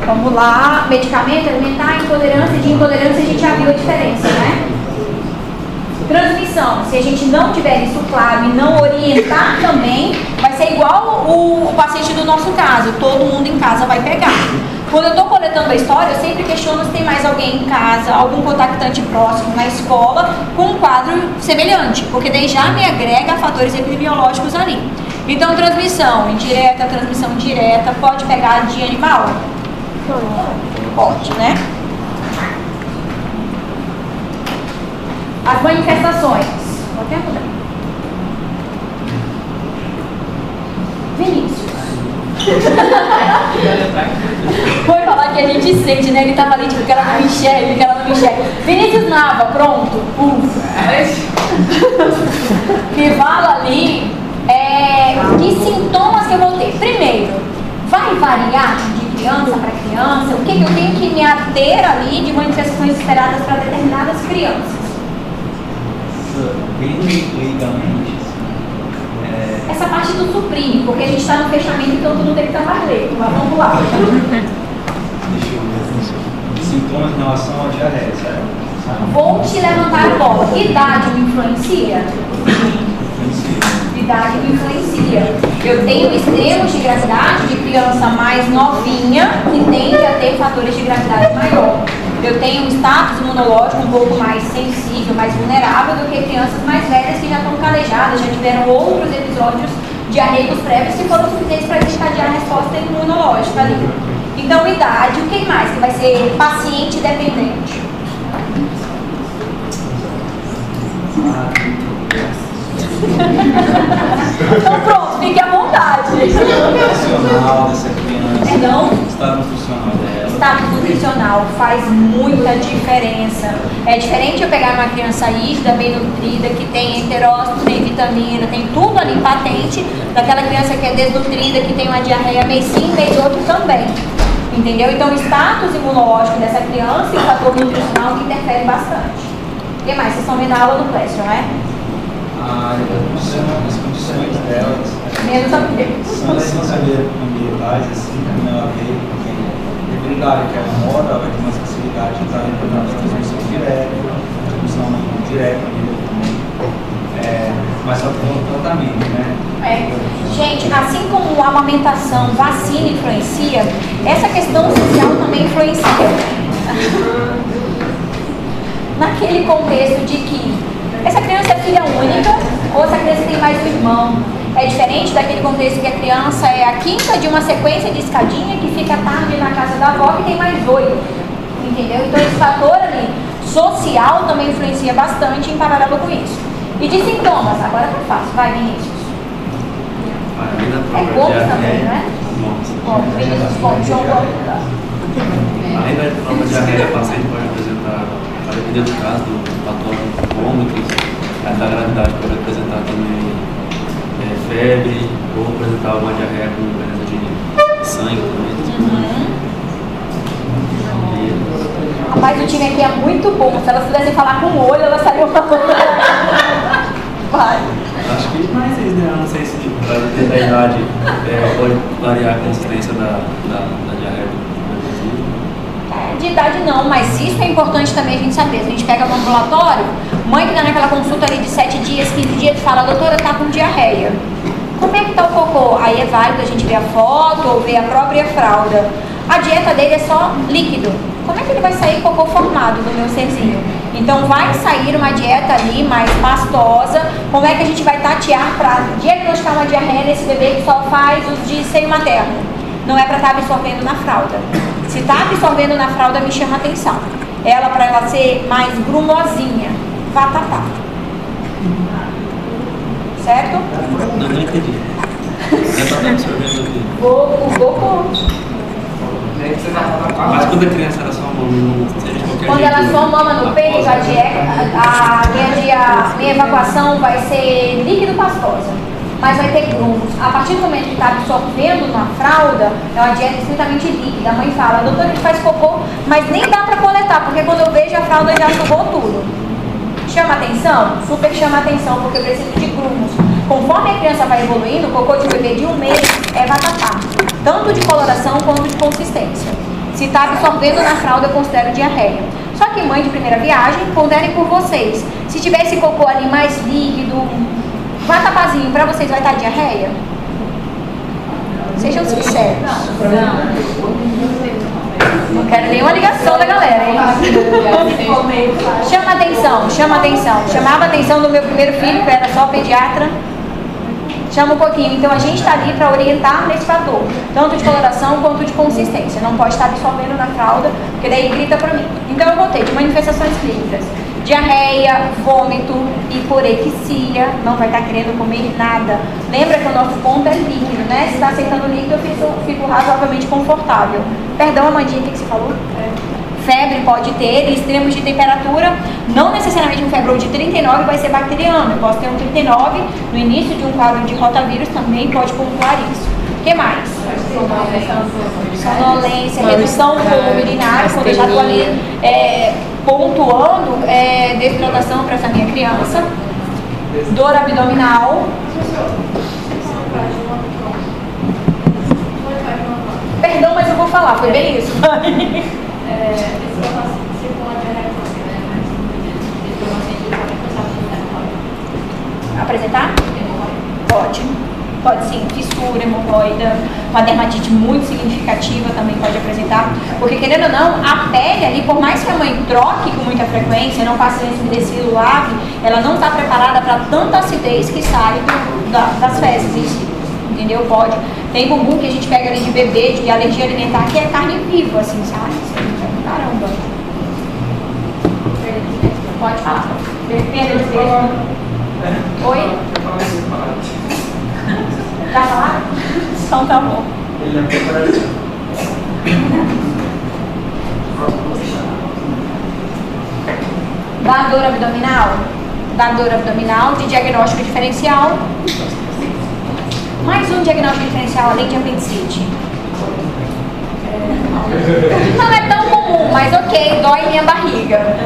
Vamos lá. Medicamento alimentar, intolerância. De intolerância a gente já viu a diferença, né? Transmissão. Se a gente não tiver isso claro e não orientar também, vai ser igual o paciente do nosso caso. Todo mundo em casa vai pegar. Quando eu estou coletando a história, eu sempre questiono se tem mais alguém em casa, algum contactante próximo na escola, com um quadro semelhante, porque daí já me agrega fatores epidemiológicos ali. Então, transmissão indireta, transmissão direta, pode pegar de animal? Pode, né? As manifestações. Vou até mudar. Vinícius. Foi falar que a gente sente, né? Ele tava ali, tipo, que ela não me enxerga, que ela não me enxerga. Vinícius Nava, pronto. Que fala ali que sintomas que eu vou ter. Primeiro, vai variar de criança para criança? O que eu tenho que me ater ali de manifestações esperadas para determinadas crianças? Bem legalmente. Essa parte do suprime, porque a gente está no fechamento, então tudo tem que estar mais leito. Mas vamos lá. Deixa eu ver. Sintomas em relação à diarreia, certo? Vou te levantar a bola. Idade me influencia? Idade me influencia. Eu tenho extremos de gravidade de criança mais novinha, que tende a ter fatores de gravidade maior. Eu tenho um status imunológico um pouco mais sensível, mais vulnerável do que crianças mais velhas que já estão calejadas, já tiveram outros episódios diarreicos prévios que foram suficientes para desencadear a resposta imunológica ali. Então, idade, o que mais? Que vai ser paciente dependente. Então pronto, fique à vontade. Nutricional dessa criança. Não? Estado nutricional dela. Estado nutricional faz muita diferença. É diferente eu pegar uma criança rígida, bem nutrida, que tem enterócito, tem vitamina, tem tudo ali patente, daquela criança que é desnutrida, que tem uma diarreia mês sim, mês outro também. Entendeu? Então o status imunológico dessa criança e o fator nutricional que interfere bastante. O que mais? Vocês estão vendo a aula do Clécio, não é? A área da nutrição, as condições delas. Menos ambiente. São das ambientais, assim, como ela veio, porque dependendo da área que ela mora, ela vai ter mais facilidade de estar dentro da transmissão direta, transmissão direta também. Mas só tem um tratamento, né? Gente, assim como a amamentação, vacina influencia, essa questão social também influencia. Naquele contexto de que essa criança é filha única ou essa criança tem mais um irmão. É diferente daquele contexto que a criança é a quinta de uma sequência de escadinha que fica tarde na casa da avó que tem mais 8. Entendeu? Então esse fator ali social também influencia bastante em paralelo com isso. E de sintomas, agora tá fácil. Vai, Vinícius. É pouco também, não é? Bom, Vinícius, bom, João, além da própria diarreia, o paciente pode apresentar, a depender do caso, do patógeno vômitos, da gravidade pode apresentar também febre, ou apresentar uma diarreia com presença de sangue também. Rapaz, o time aqui é muito bom. Se elas pudessem falar com o olho, elas estariam falando. Vai. Acho que mais isso, né? Eu não sei se para depender da idade pode variar a consistência da diarreia. De idade não, mas isso é importante também a gente saber. A gente pega no ambulatório, mãe que dá naquela consulta ali de 7 dias, 15 dias, fala, doutora, tá com diarreia. Como é que tá o cocô? Aí é válido a gente ver a foto ou ver a própria fralda. A dieta dele é só líquido. Como é que ele vai sair cocô formado do meu serzinho? Então vai sair uma dieta ali mais pastosa. Como é que a gente vai tatear para diagnosticar uma diarreia nesse bebê que só faz os de seio materno? Não é para estar absorvendo na fralda. Se está absorvendo na fralda, me chama atenção. Ela, para ela ser mais grumosinha, vá tapar. certo? Não entendi. Já tá absorvendo aqui. Vou. Mas quando a criança era só uma mama, seja de qualquer Quando jeito, ela só mama no peito, a minha evacuação vai ser líquido pastosa, mas vai ter grumos. A partir do momento que está absorvendo na fralda, é uma dieta estritamente líquida. A mãe fala, doutora, a gente faz cocô, mas nem dá para coletar, porque quando eu vejo a fralda já sugou tudo. Chama atenção? Super chama atenção, porque eu preciso de grumos. Conforme a criança vai evoluindo, o cocô de bebê de 1 mês é vatapá, tanto de coloração quanto de consistência. Se está absorvendo na fralda, eu considero diarreia. Só que mãe de primeira viagem, ponderem por vocês. Se tiver esse cocô ali mais líquido, vatapazinho, para vocês vai estar diarreia? Sejam sinceros. Não quero nenhuma ligação da galera, hein? Chama atenção. Chamava a atenção do meu primeiro filho, que era só pediatra. Chama um pouquinho. Então a gente está ali para orientar nesse fator, tanto de coloração quanto de consistência. Não pode estar absorvendo na fralda, porque daí grita para mim. Então eu voltei de manifestações clínicas: diarreia, vômito, hiporexia, não vai estar querendo comer nada. Lembra que o nosso ponto é líquido, né? Se está aceitando líquido, eu fico razoavelmente confortável. Perdão, Amandinha, o que você falou? Febre pode ter, extremos de temperatura, não necessariamente um febrão de 39 vai ser bacteriano. Eu posso ter um 39 no início de um quadro de rotavírus, também pode pontuar isso. O que mais? Sonolência, redução do volume urinário, quando eu já estou ali pontuando desidratação para essa minha criança. Dor abdominal. Perdão, mas eu vou falar, foi bem isso. Apresentar? Pode. Pode sim, fissura, hemorroida, uma dermatite muito significativa também pode apresentar. Porque querendo ou não, a pele ali, por mais que a mãe troque com muita frequência, não faça lenço umedecido, lave, ela não está preparada para tanta acidez que sai das fezes em si. Entendeu? Pode. Tem bumbum que a gente pega ali de bebê, de alergia alimentar, que é carne viva, assim, sabe? Caramba. Pode falar. Perda de peso. Oi? Já falaram? Então tá bom. Dá dor abdominal? Dá dor abdominal de diagnóstico diferencial. Mais um diagnóstico diferencial além de apendicite. Não é tão comum, mas ok, dói minha barriga.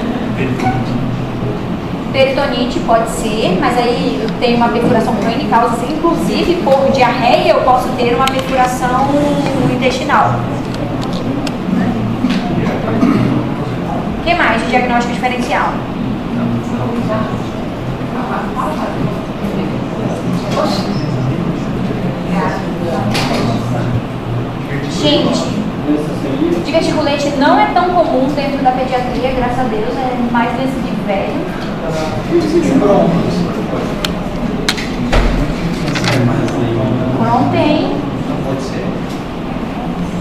Peritonite pode ser, mas aí eu tenho uma perfuração crônica, causa, inclusive por diarreia eu posso ter uma perfuração intestinal. O que mais de diagnóstico diferencial? Gente, diverticulite não é tão comum dentro da pediatria, graças a Deus, é mais nesse de velho. Não tem.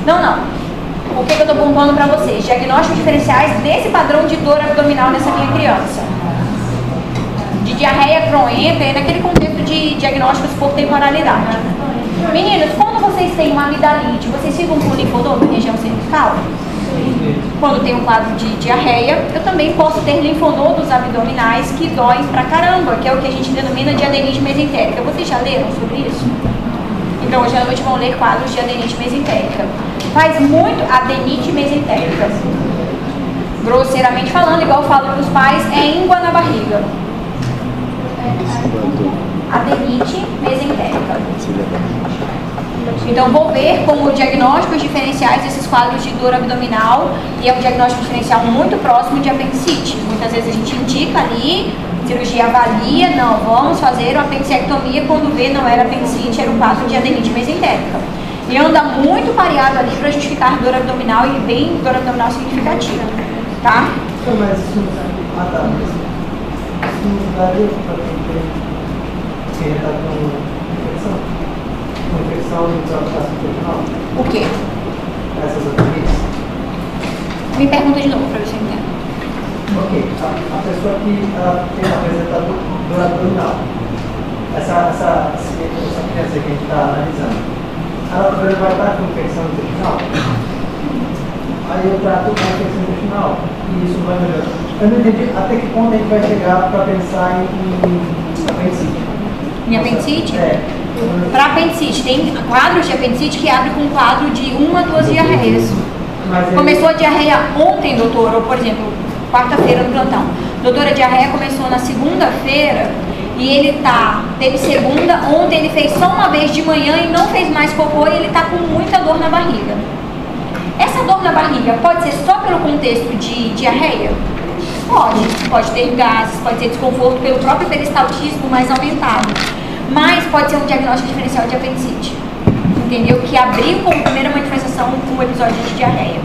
Não. O que eu estou pontuando para vocês? Diagnósticos diferenciais desse padrão de dor abdominal nessa minha criança. De diarreia cronenta, é naquele contexto de diagnósticos por temporalidade. Meninos, quando vocês têm uma amidalite, vocês ficam com linfodoma na região cervical? Quando tem um quadro de diarreia, eu também posso ter linfonodos abdominais que doem pra caramba, que é o que a gente denomina de adenite mesentérica. Vocês já leram sobre isso? Então, hoje à noite vão ler quadros de adenite mesentérica. Faz muito adenite mesentérica. Grosseiramente falando, igual eu falo para os pais, é íngua na barriga. Adenite mesentérica. Então, vou ver como diagnósticos diferenciais desses quadros de dor abdominal, e é um diagnóstico diferencial muito próximo de apendicite. Muitas vezes a gente indica ali, cirurgia avalia, não, vamos fazer uma apendicectomia, quando vê não era apendicite, era um quadro de adenite mesentérica. E anda muito pareado ali para justificar dor abdominal, e bem dor abdominal significativa, tá? Mas isso não daria para quem está com infecção? Infecção do trato intestinal? O quê? Essas atividades? Me pergunta de novo para ver se eu entendo. Ok, a pessoa que tem apresentado dor abdominal, essa criança que a gente está analisando, ela talvez vai estar com infecção intestinal. Aí eu trato com a infecção intestinal e isso vai melhorar. Eu não entendi até que ponto a gente vai chegar para pensar em apendicite. Em apendicite? É. Para apendicite, tem quadros de apendicite que abrem com quadro de 1 a 2 diarreias. Começou a diarreia ontem, doutor, ou por exemplo, quarta-feira no plantão. Doutora, a diarreia começou na segunda-feira e ele teve segunda, ontem ele fez só uma vez de manhã e não fez mais cocô e ele tá com muita dor na barriga. Essa dor na barriga pode ser só pelo contexto de diarreia? Pode ter gases, pode ser desconforto pelo próprio peristaltismo mais aumentado, mas pode ser um diagnóstico diferencial de apendicite, entendeu? Que abriu como primeira manifestação um episódio de diarreia,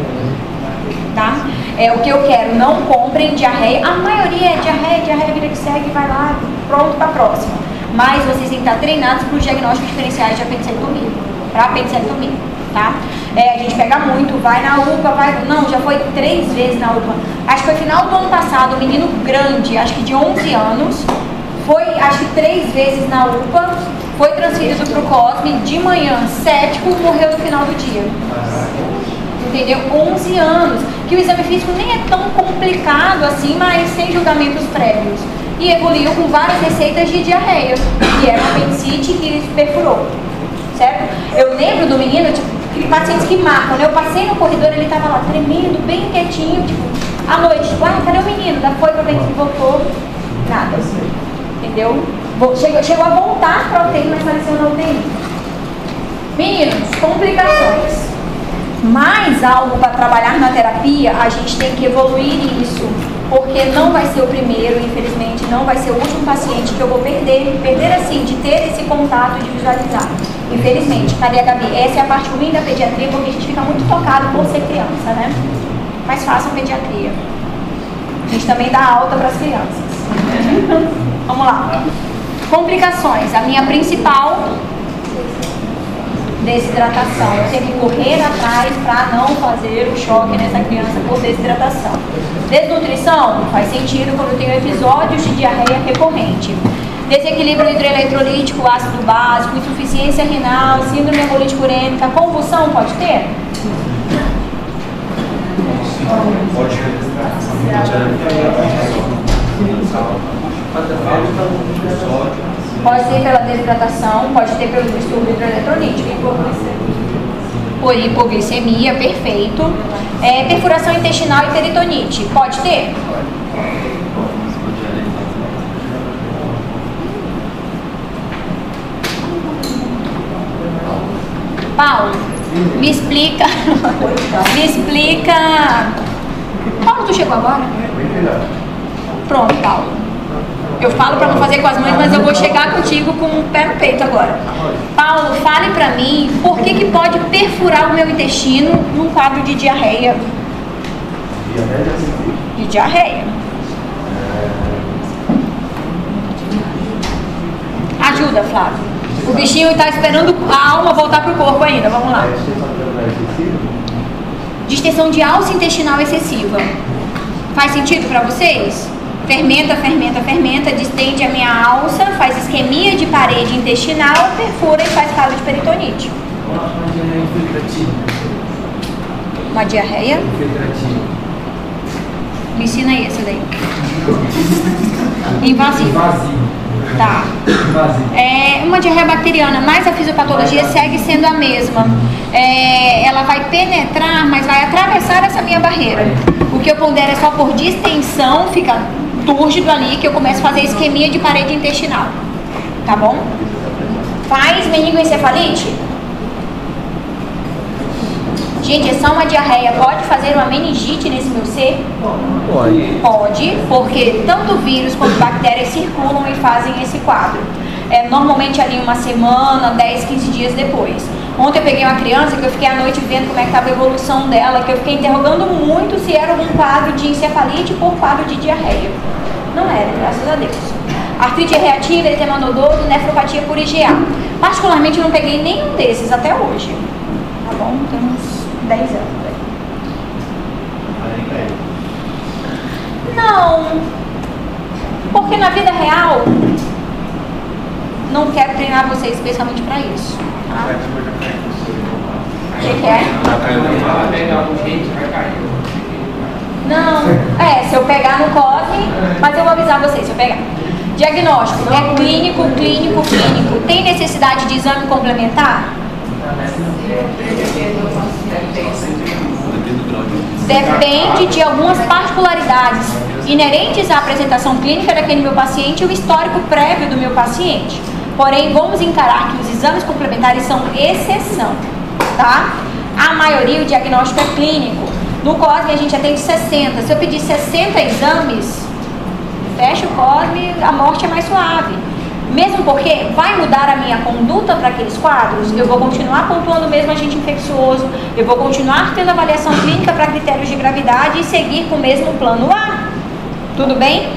tá? É o que eu quero, não comprem diarreia, a maioria é diarreia, vida que segue, vai lá, pronto para a próxima, mas vocês têm que estar treinados para os diagnósticos diferenciais de apendicectomia, para apendicectomia, tá? A gente pega muito, vai na UPA, já foi 3 vezes na UPA, acho que foi final do ano passado, um menino grande, acho que de 11 anos, foi acho que 3 vezes na UPA, foi transferido para o Cosme, de manhã, cético, morreu no final do dia. Entendeu? 11 anos, que o exame físico nem é tão complicado assim, mas sem julgamentos prévios. E evoluiu com várias receitas de diarreia, que era um apendicite que perfurou, certo? Eu lembro do menino, tipo, pacientes que marcam, né? Eu passei no corredor, ele estava lá tremendo, bem quietinho, tipo, à noite, cadê o menino? Da foi para o apendicite, voltou, nada, entendeu? Chegou a voltar para a UTI, mas faleceu na UTI. Meninos, complicações. Mais algo para trabalhar na terapia, a gente tem que evoluir isso, porque não vai ser o primeiro, infelizmente, não vai ser o último paciente que eu vou perder assim, de ter esse contato, de visualizar. Infelizmente, cadê a Gabi? Essa é a parte ruim da pediatria, porque a gente fica muito focado por ser criança, né? Mas façam pediatria. A gente também dá alta para as crianças. Vamos lá. Complicações. A minha principal, desidratação. Eu tenho que correr atrás para não fazer o choque nessa criança por desidratação. Desnutrição faz sentido quando eu tenho episódios de diarreia recorrente. Desequilíbrio hidroeletrolítico, ácido básico, insuficiência renal, síndrome hemolítica urêmica, convulsão pode ter? Pode ter pela desidratação, pode ter pelo distúrbio hidroeletrolítico. Por hipoglicemia, perfeito. Perfuração intestinal e peritonite, pode ter? Paulo, me explica. Paulo, tu chegou agora? Pronto, Paulo. Eu falo para não fazer com as mães, mas eu vou chegar contigo com o pé no peito agora. Paulo, fale para mim por que pode perfurar o meu intestino num quadro de diarreia. De diarreia. Ajuda, Flávio. O bichinho está esperando a alma voltar pro corpo ainda. Vamos lá. Distensão de alça intestinal excessiva. Faz sentido para vocês? Fermenta, distende a minha alça, faz isquemia de parede intestinal, perfura e faz caso de peritonite. Uma diarreia? Me ensina aí essa daí. Invasivo. Tá. É uma diarreia bacteriana, mas a fisiopatologia segue sendo a mesma. Ela vai penetrar, mas vai atravessar essa minha barreira. O que eu pondero é só por distensão, fica túrgido ali, que eu começo a fazer isquemia de parede intestinal. Tá bom? Faz meningoencefalite? Gente, é só uma diarreia. Pode fazer uma meningite nesse meu ser? Pode, porque tanto vírus quanto bactérias circulam e fazem esse quadro. Normalmente ali uma semana, 10, 15 dias depois. Ontem eu peguei uma criança que eu fiquei à noite vendo como é que estava a evolução dela, que eu fiquei interrogando muito se era um quadro de encefalite por quadro de diarreia. Não era, graças a Deus. Artrite reativa, eritema nodoso, nefropatia por IgA. Particularmente eu não peguei nenhum desses até hoje. Tá bom? Tem uns 10 anos. Não. Porque na vida real, não quero treinar vocês especialmente para isso. Tá? O que é? Não, se eu pegar no COSME, mas eu vou avisar vocês se eu pegar. Diagnóstico, é clínico. Tem necessidade de exame complementar? Depende de algumas particularidades inerentes à apresentação clínica daquele meu paciente e o histórico prévio do meu paciente. Porém, vamos encarar que os exames complementares são exceção, tá? A maioria, o diagnóstico é clínico. No COSME a gente atende 60. Se eu pedir 60 exames, fecha o COSME, a morte é mais suave. Mesmo porque vai mudar a minha conduta para aqueles quadros, eu vou continuar pontuando o mesmo agente infeccioso, eu vou continuar tendo avaliação clínica para critérios de gravidade e seguir com o mesmo plano A. Tudo bem?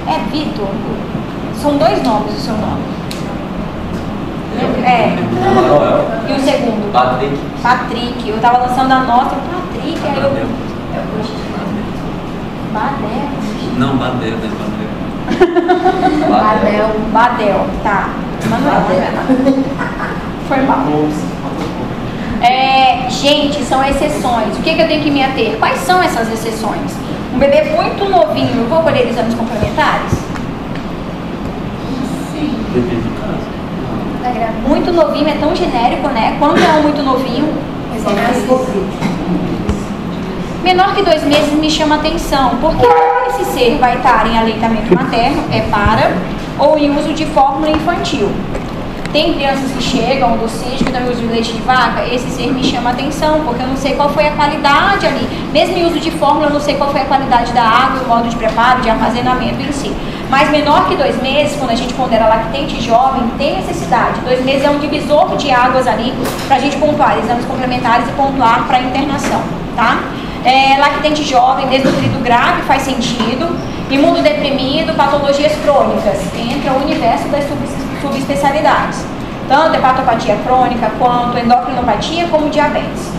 É Vitor. São 2 nomes o seu nome. E o segundo? Patrick. Eu estava lançando a nota, Patrick, aí eu... Badel. Não, Badel, né? Badel, tá. Manuel. Foi mal. Gente, são exceções. O que eu tenho que me ater? Quais são essas exceções? Um bebê muito novinho, eu vou colher exames complementares? Sim. Depende do caso. Muito novinho é tão genérico, né? Quando é um muito novinho, menor que 2 meses me chama atenção, porque esse ser vai estar em aleitamento materno, ou em uso de fórmula infantil. Tem crianças que chegam do sítio que dão uso de leite de vaca, esse ser me chama atenção, porque eu não sei qual foi a qualidade ali. Mesmo em uso de fórmula, eu não sei qual foi a qualidade da água, o modo de preparo, de armazenamento em si. Mas menor que 2 meses, quando a gente pondera lactente jovem, tem necessidade. 2 meses é um divisor de águas ali para a gente pontuar exames complementares e pontuar para internação, tá? Lactente jovem, desnutrido grave faz sentido. Imunodeprimido, patologias crônicas, entra o universo das subespecialidades, tanto hepatopatia crônica quanto endocrinopatia como diabetes,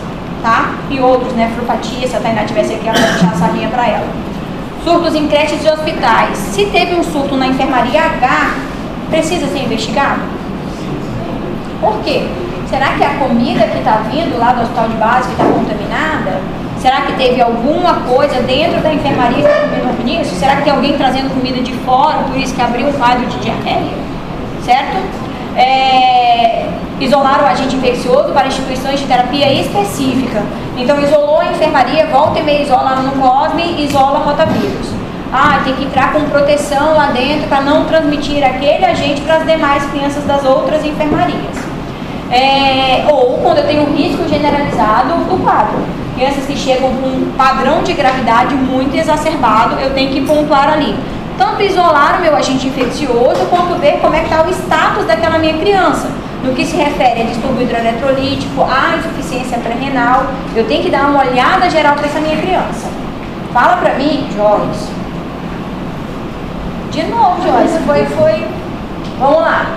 tá? E outros, nefropatia, se a Tainá tivesse aqui, ela já sabia para ela. Surtos em creches e hospitais. Se teve um surto na enfermaria H, precisa ser investigado? Por quê? Será que a comida que está vindo lá do hospital de base que está contaminada? Será que teve alguma coisa dentro da enfermaria que combinou com isso? Será que tem alguém trazendo comida de fora, por isso que abriu um quadro de diarreia? Certo? Isolaram o agente infeccioso para instituições de terapia específica. Então, isolou a enfermaria, volta e meia isola no COSME e isola rotavírus. Tem que entrar com proteção lá dentro para não transmitir aquele agente para as demais crianças das outras enfermarias. Ou quando eu tenho um risco generalizado do quadro. Crianças que chegam com um padrão de gravidade muito exacerbado, eu tenho que pontuar ali. Tanto isolar o meu agente infeccioso, quanto ver como é que está o status daquela minha criança. No que se refere a distúrbio hidroeletrolítico, a insuficiência pré-renal, eu tenho que dar uma olhada geral para essa minha criança. Fala para mim, Joyce. De novo, Joyce, foi... Vamos lá.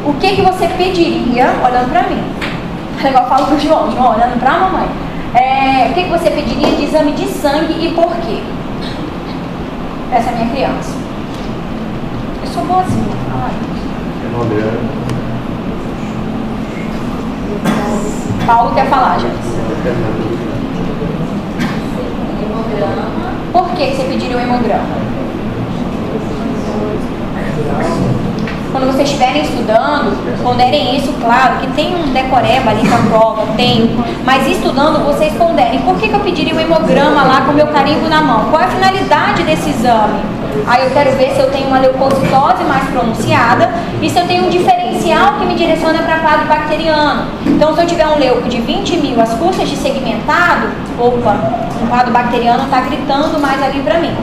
O que você pediria, olhando para mim? Igual eu falo pro João, olhando para a mamãe. O que você pediria de exame de sangue e por quê? Essa minha criança. Eu sou boazinha. Paulo quer falar, gente. Por que você pediria um hemograma? Quando vocês estiverem estudando, ponderem isso, claro, que tem um decoreba ali para a prova, tem, mas estudando vocês ponderem. Por que eu pediria um hemograma lá com o meu carimbo na mão? Qual é a finalidade desse exame? Eu quero ver se eu tenho uma leucocitose mais pronunciada e se eu tenho um diferencial que me direciona para quadro bacteriano. Então, se eu tiver um leuco de 20 mil às custas de segmentado, um quadro bacteriano está gritando mais ali para mim.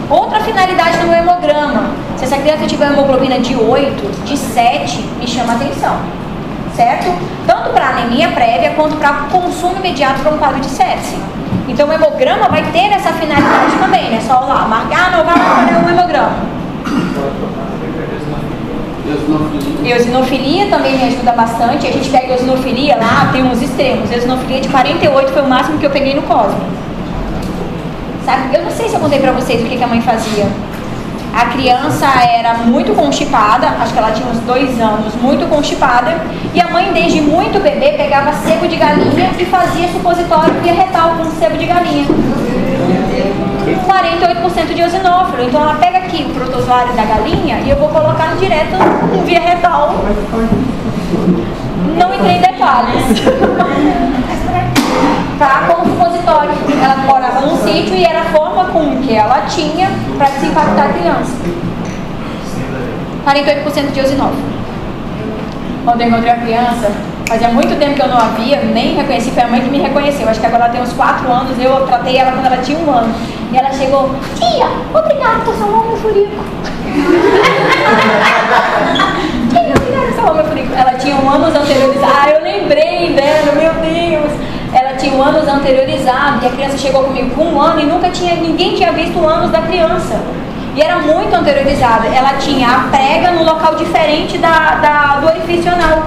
Outra finalidade do meu hemograma, se essa criança tiver uma hemoglobina de 8, de 7, me chama atenção, certo? Tanto para anemia prévia quanto para consumo imediato para um quadro de sepse. Então o hemograma vai ter essa finalidade também, né? Só lá, marcar, não vai lá para um hemograma. Eosinofilia também me ajuda bastante. A gente pega eosinofilia lá, tem uns extremos. Eosinofilia de 48 foi o máximo que eu peguei no COSME. Sabe? Eu não sei se eu contei pra vocês o que a mãe fazia. A criança era muito constipada, acho que ela tinha uns 2 anos, muito constipada, e a mãe, desde muito bebê, pegava sebo de galinha e fazia supositório via retal com sebo de galinha. 48% de eosinófilo. Então ela pega aqui o protozoário da galinha e eu vou colocar direto via retal. Não entrei em detalhes. Tá, como supositório. Ela morava num sítio e era a forma com que ela tinha para desimpactar a criança. 48% de eosinófilo. Quando eu encontrei a criança, fazia muito tempo que eu não a via, nem reconheci, foi a mãe que me reconheceu. Acho que agora ela tem uns 4 anos, eu tratei ela quando ela tinha 1 ano. E ela chegou, tia, obrigada por salvar meu furico. Tia, obrigada por salvar meu furico. Ela tinha 1 ano anteriorizado. Ah, eu lembrei dela, meu Deus. Ela tinha 1 ano anteriorizado e a criança chegou comigo com 1 ano e ninguém tinha visto o ânus da criança. E era muito anteriorizada. Ela tinha a prega no local diferente do orifício anal.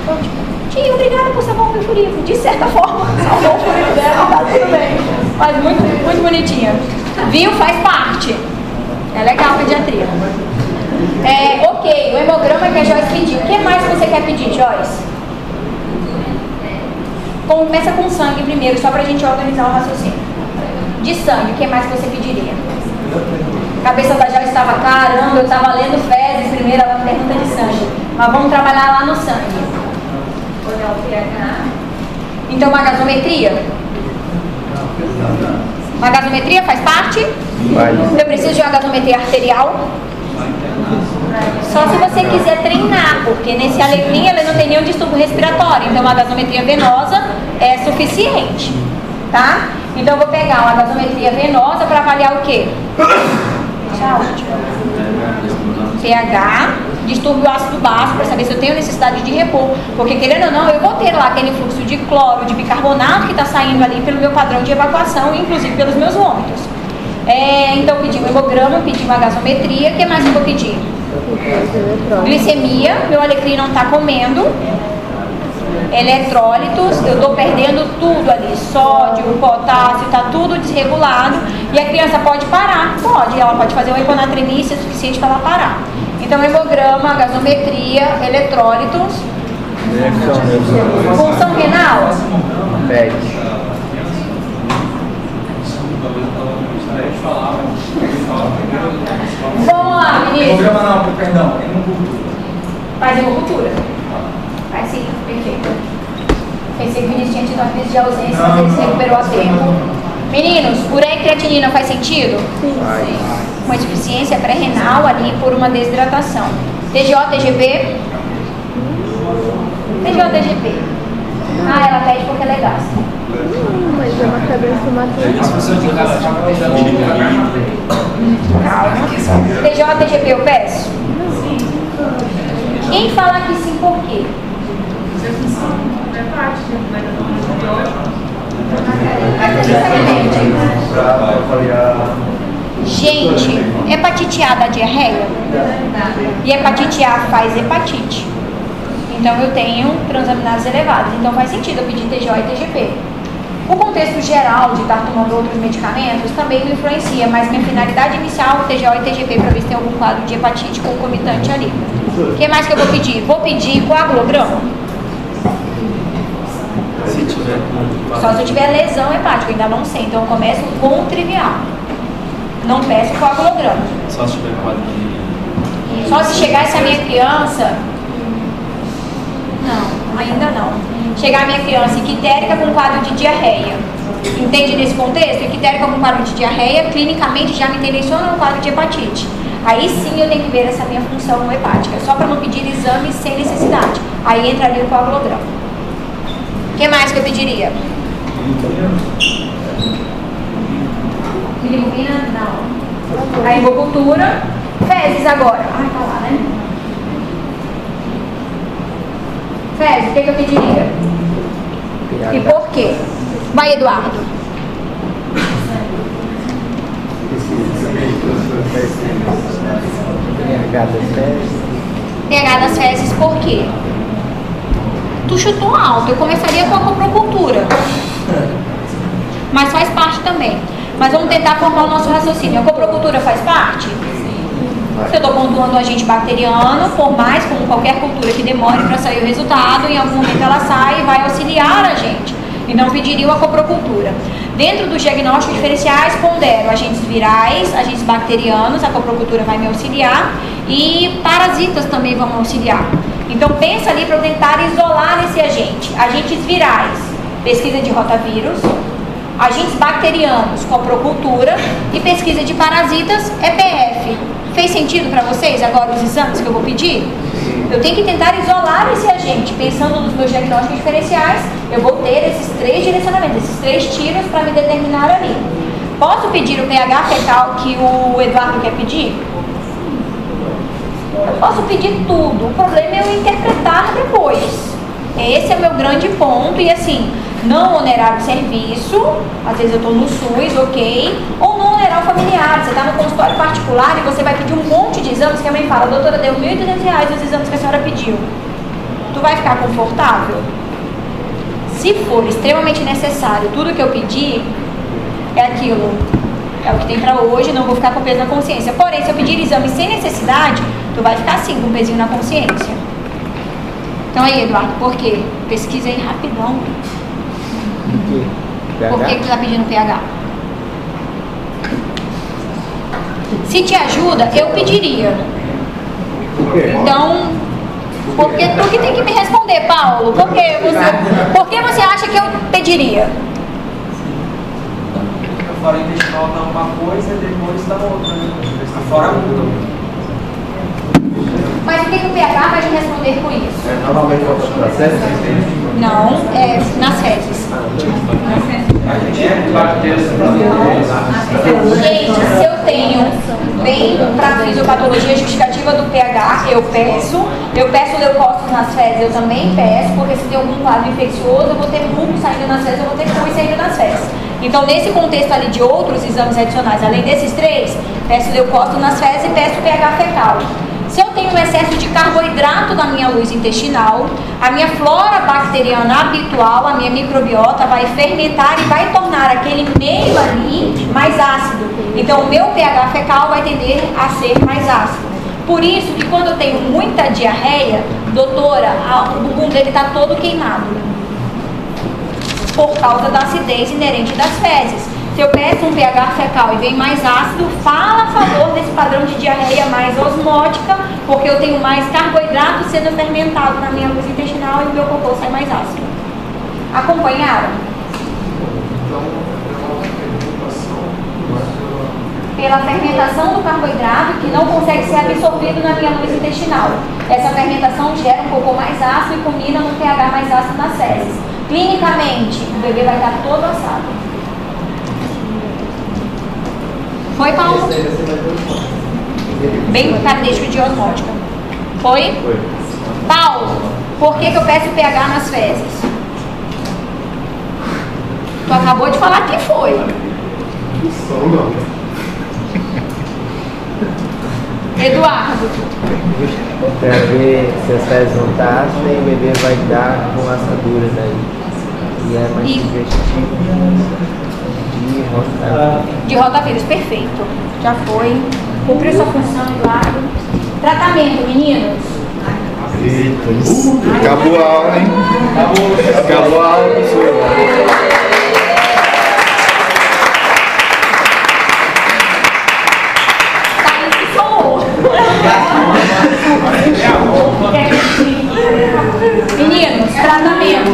Então, tipo, tia, obrigada por salvar o meu furico. De certa forma, salvou o furico dela, tá tudo bem. Mas muito, muito bonitinha. Viu? Faz parte. É legal a pediatria. Ok, o hemograma que a Joyce pediu. O que mais você quer pedir, Joyce? Começa com sangue primeiro, só pra gente organizar o raciocínio. De sangue, o que mais você pediria? A cabeça da Joyce estava, caramba, eu estava lendo fezes primeiro, ela pergunta de sangue. Mas vamos trabalhar lá no sangue. Olhar o pH. Então, uma gasometria? Uma gasometria faz parte? Eu preciso de uma gasometria arterial? Só se você quiser treinar, porque nesse alecrim ela não tem nenhum distúrbio respiratório, então uma gasometria venosa é suficiente, tá? Então eu vou pegar uma gasometria venosa para avaliar o quê? pH, distúrbio ácido baixo, para saber se eu tenho necessidade de repor, porque querendo ou não, eu vou ter lá aquele fluxo de cloro, de bicarbonato que está saindo ali pelo meu padrão de evacuação, inclusive pelos meus vômitos. Então eu pedi um hemograma, pedi uma gasometria, o que mais eu vou pedir? Glicemia, meu alecrim não está comendo. Eletrólitos, eu estou perdendo tudo ali, sódio, potássio, está tudo desregulado. E a criança pode parar? Pode, ela pode fazer uma hiponatremia se é suficiente para ela parar. Então hemograma, gasometria, eletrólitos. Função renal? Vamos lá, meninas. Hemograma não, perdão, hemocultura. Faz hemocultura. Faz sim, perfeito. Pensei que o Vinícius tinha tido uma crise de ausência, mas ele se recuperou a tempo. Meninos, ureia e creatinina faz sentido? Sim. Uma insuficiência pré-renal ali por uma desidratação. TGO, TGP? TGO, TGP. Ah, ela pede porque ela é gasta. Mas é uma cadeia inflamatória. Calma. TGO, TGP eu peço? Quem fala que sim, por quê? Gente, hepatite A dá diarreia? E hepatite A faz hepatite. Então eu tenho transaminases elevadas. Então faz sentido eu pedir TGO e TGP. O contexto geral de estar tomando outros medicamentos também me influencia, mas minha finalidade inicial é TGO e TGP para ver se tem algum quadro de hepatite concomitante ali. O que mais que eu vou pedir? Vou pedir coagulograma. Se tiver Só se eu tiver lesão hepática, eu ainda não sei. Então eu começo com o trivial. Não peço coagulograma. Só se tiver quadro de... Só se chegar essa minha criança... Não, ainda não. Chegar a minha criança ictérica com quadro de diarreia. Entende nesse contexto? Ictérica com quadro de diarreia, clinicamente já me tendenciona um quadro de hepatite. Aí sim eu tenho que ver essa minha função hepática. Só para não pedir exames sem necessidade. Aí entraria o coagulograma. O que mais que eu pediria? Bilirrubina? Não. A hemocultura. Fezes agora. Ai, tá lá, né? Fezes, o que eu pediria? E por quê? Vai, Eduardo. pH das fezes, por quê? Tu chutou alto, eu começaria com a coprocultura. Mas faz parte também. Mas vamos tentar formar o nosso raciocínio. A coprocultura faz parte? Se eu estou pontuando um agente bacteriano, por mais como qualquer cultura que demore para sair o resultado, em algum momento ela sai e vai auxiliar a gente. E não pediria uma coprocultura. Dentro dos diagnósticos diferenciais, pondero agentes virais, agentes bacterianos, a coprocultura vai me auxiliar, e parasitas também vão me auxiliar. Então pensa ali para eu tentar isolar esse agente. Agentes virais, pesquisa de rotavírus, agentes bacterianos, coprocultura, e pesquisa de parasitas, EPF. Fez sentido para vocês agora os exames que eu vou pedir? Eu tenho que tentar isolar esse agente. Pensando nos meus diagnósticos diferenciais, eu vou ter esses 3 direcionamentos, esses 3 tiros para me determinar ali. Posso pedir o pH fecal que o Eduardo quer pedir? Eu posso pedir tudo. O problema é eu interpretar depois. Esse é o meu grande ponto. E assim, não onerar o serviço, às vezes eu estou no SUS, ok, ou não onerar o familiar. Você está no consultório particular e você vai pedir um monte de exames que a mãe fala, doutora, deu R$1.200 os exames que a senhora pediu. Tu vai ficar confortável? Se for extremamente necessário, tudo que eu pedi é aquilo, é o que tem para hoje, não vou ficar com peso na consciência. Porém, se eu pedir exame sem necessidade, tu vai ficar assim, com um pezinho na consciência. Então aí, Eduardo, por quê? Pesquisa aí rapidão. Por que tu está pedindo pH? Se te ajuda, eu pediria. Então, porque tu que tem que me responder, Paulo. Por que você acha que eu pediria? A flora intestinal dá uma coisa e depois dá outra, né? A flora muda. Mas o que o pH vai te responder com isso? Normalmente é nas fezes? Não, é nas fezes. Gente, se eu tenho bem para fisiopatologia justificativa do pH, eu peço leucócitos nas fezes, eu também peço, porque se tem algum quadro infeccioso, eu vou ter muco saindo nas fezes, eu vou ter pus saindo nas fezes. Então, nesse contexto ali de outros exames adicionais, além desses 3, peço leucócito nas fezes e peço pH fecal. Se eu tenho um excesso de carboidrato na minha luz intestinal, a minha flora bacteriana habitual, a minha microbiota vai fermentar e vai tornar aquele meio ali mais ácido. Então o meu pH fecal vai tender a ser mais ácido. Por isso que quando eu tenho muita diarreia, doutora, o bumbum dele está todo queimado. Por causa da acidez inerente das fezes. Se eu peço um pH fecal e vem mais ácido, fala a favor desse padrão de diarreia mais osmótica, porque eu tenho mais carboidrato sendo fermentado na minha luz intestinal e o meu cocô sai mais ácido. Acompanharam? Pela fermentação do carboidrato que não consegue ser absorvido na minha luz intestinal. Essa fermentação gera um cocô mais ácido e culmina no pH mais ácido nas fezes. Clinicamente, o bebê vai estar todo assado. Foi, Paulo? Bem característico de osmótica. Foi? Foi. Paulo, por que eu peço pH nas fezes? Tu acabou de falar que foi. Eduardo. Para ver se as fezes não estão ácidas e o bebê vai dar com assaduras aí. E é mais digestivo. De rotavírus, perfeito. Já foi. Cumpriu sua função, Eduardo. Tratamento, meninos. Acabou a aula, hein? Acabou a aula, professor. Meninos, tratamento.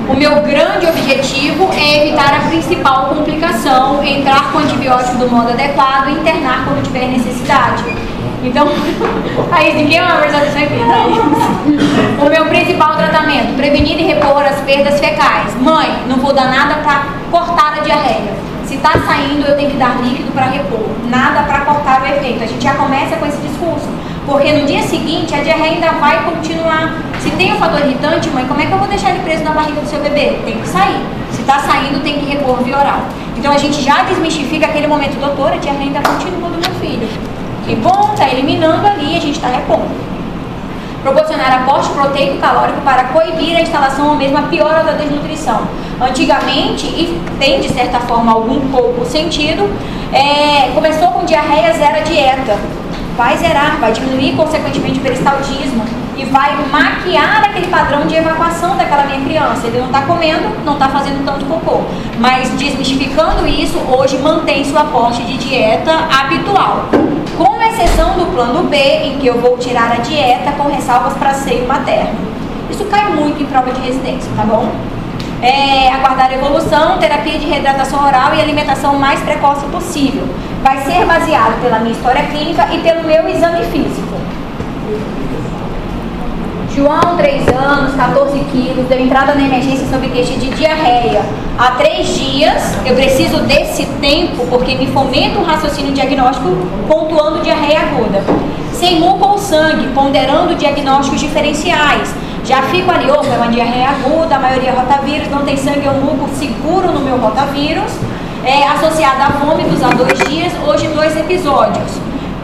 O meu grande objetivo é evitar a principal complicação, entrar com antibiótico do modo adequado e internar quando tiver necessidade. Então, aí ninguém é uma versão disso aqui, tá? O meu principal tratamento, prevenir e repor as perdas fecais. Mãe, não vou dar nada para cortar a diarreia. Se está saindo, eu tenho que dar líquido para repor. Nada para cortar o efeito. A gente já começa com esse discurso. Porque no dia seguinte, a diarreia ainda vai continuar. Se tem um fator irritante, mãe, como é que eu vou deixar ele preso na barriga do seu bebê? Tem que sair. Se está saindo, tem que repor via oral. Então a gente já desmistifica aquele momento. Doutora, a diarreia ainda continua do meu filho. Que bom, está eliminando ali, a gente está repondo. Proporcionar aporte proteico calórico para coibir a instalação ou mesmo a piora da desnutrição. Antigamente, e tem de certa forma algum pouco sentido, começou com diarreia, zero a dieta. vai zerar, vai diminuir consequentemente o peristaltismo e vai maquiar aquele padrão de evacuação daquela minha criança. Ele não está comendo, não está fazendo tanto cocô. Mas desmistificando isso, hoje mantém-se o aporte de dieta habitual. Com exceção do plano B, em que eu vou tirar a dieta com ressalvas para seio materno. Isso cai muito em prova de residência, tá bom? Aguardar a evolução, terapia de reidratação oral e alimentação mais precoce possível. Vai ser baseado pela minha história clínica e pelo meu exame físico. João, 3 anos, 14 quilos, deu entrada na emergência sob queixa de diarreia. Há 3 dias, eu preciso desse tempo porque me fomenta um raciocínio diagnóstico pontuando diarreia aguda. Sem muco ou sangue, ponderando diagnósticos diferenciais. Já fico ali, opa, é uma diarreia aguda, a maioria é rotavírus, não tem sangue ou muco seguro no meu rotavírus. Associada a vômitos há 2 dias, hoje 2 episódios.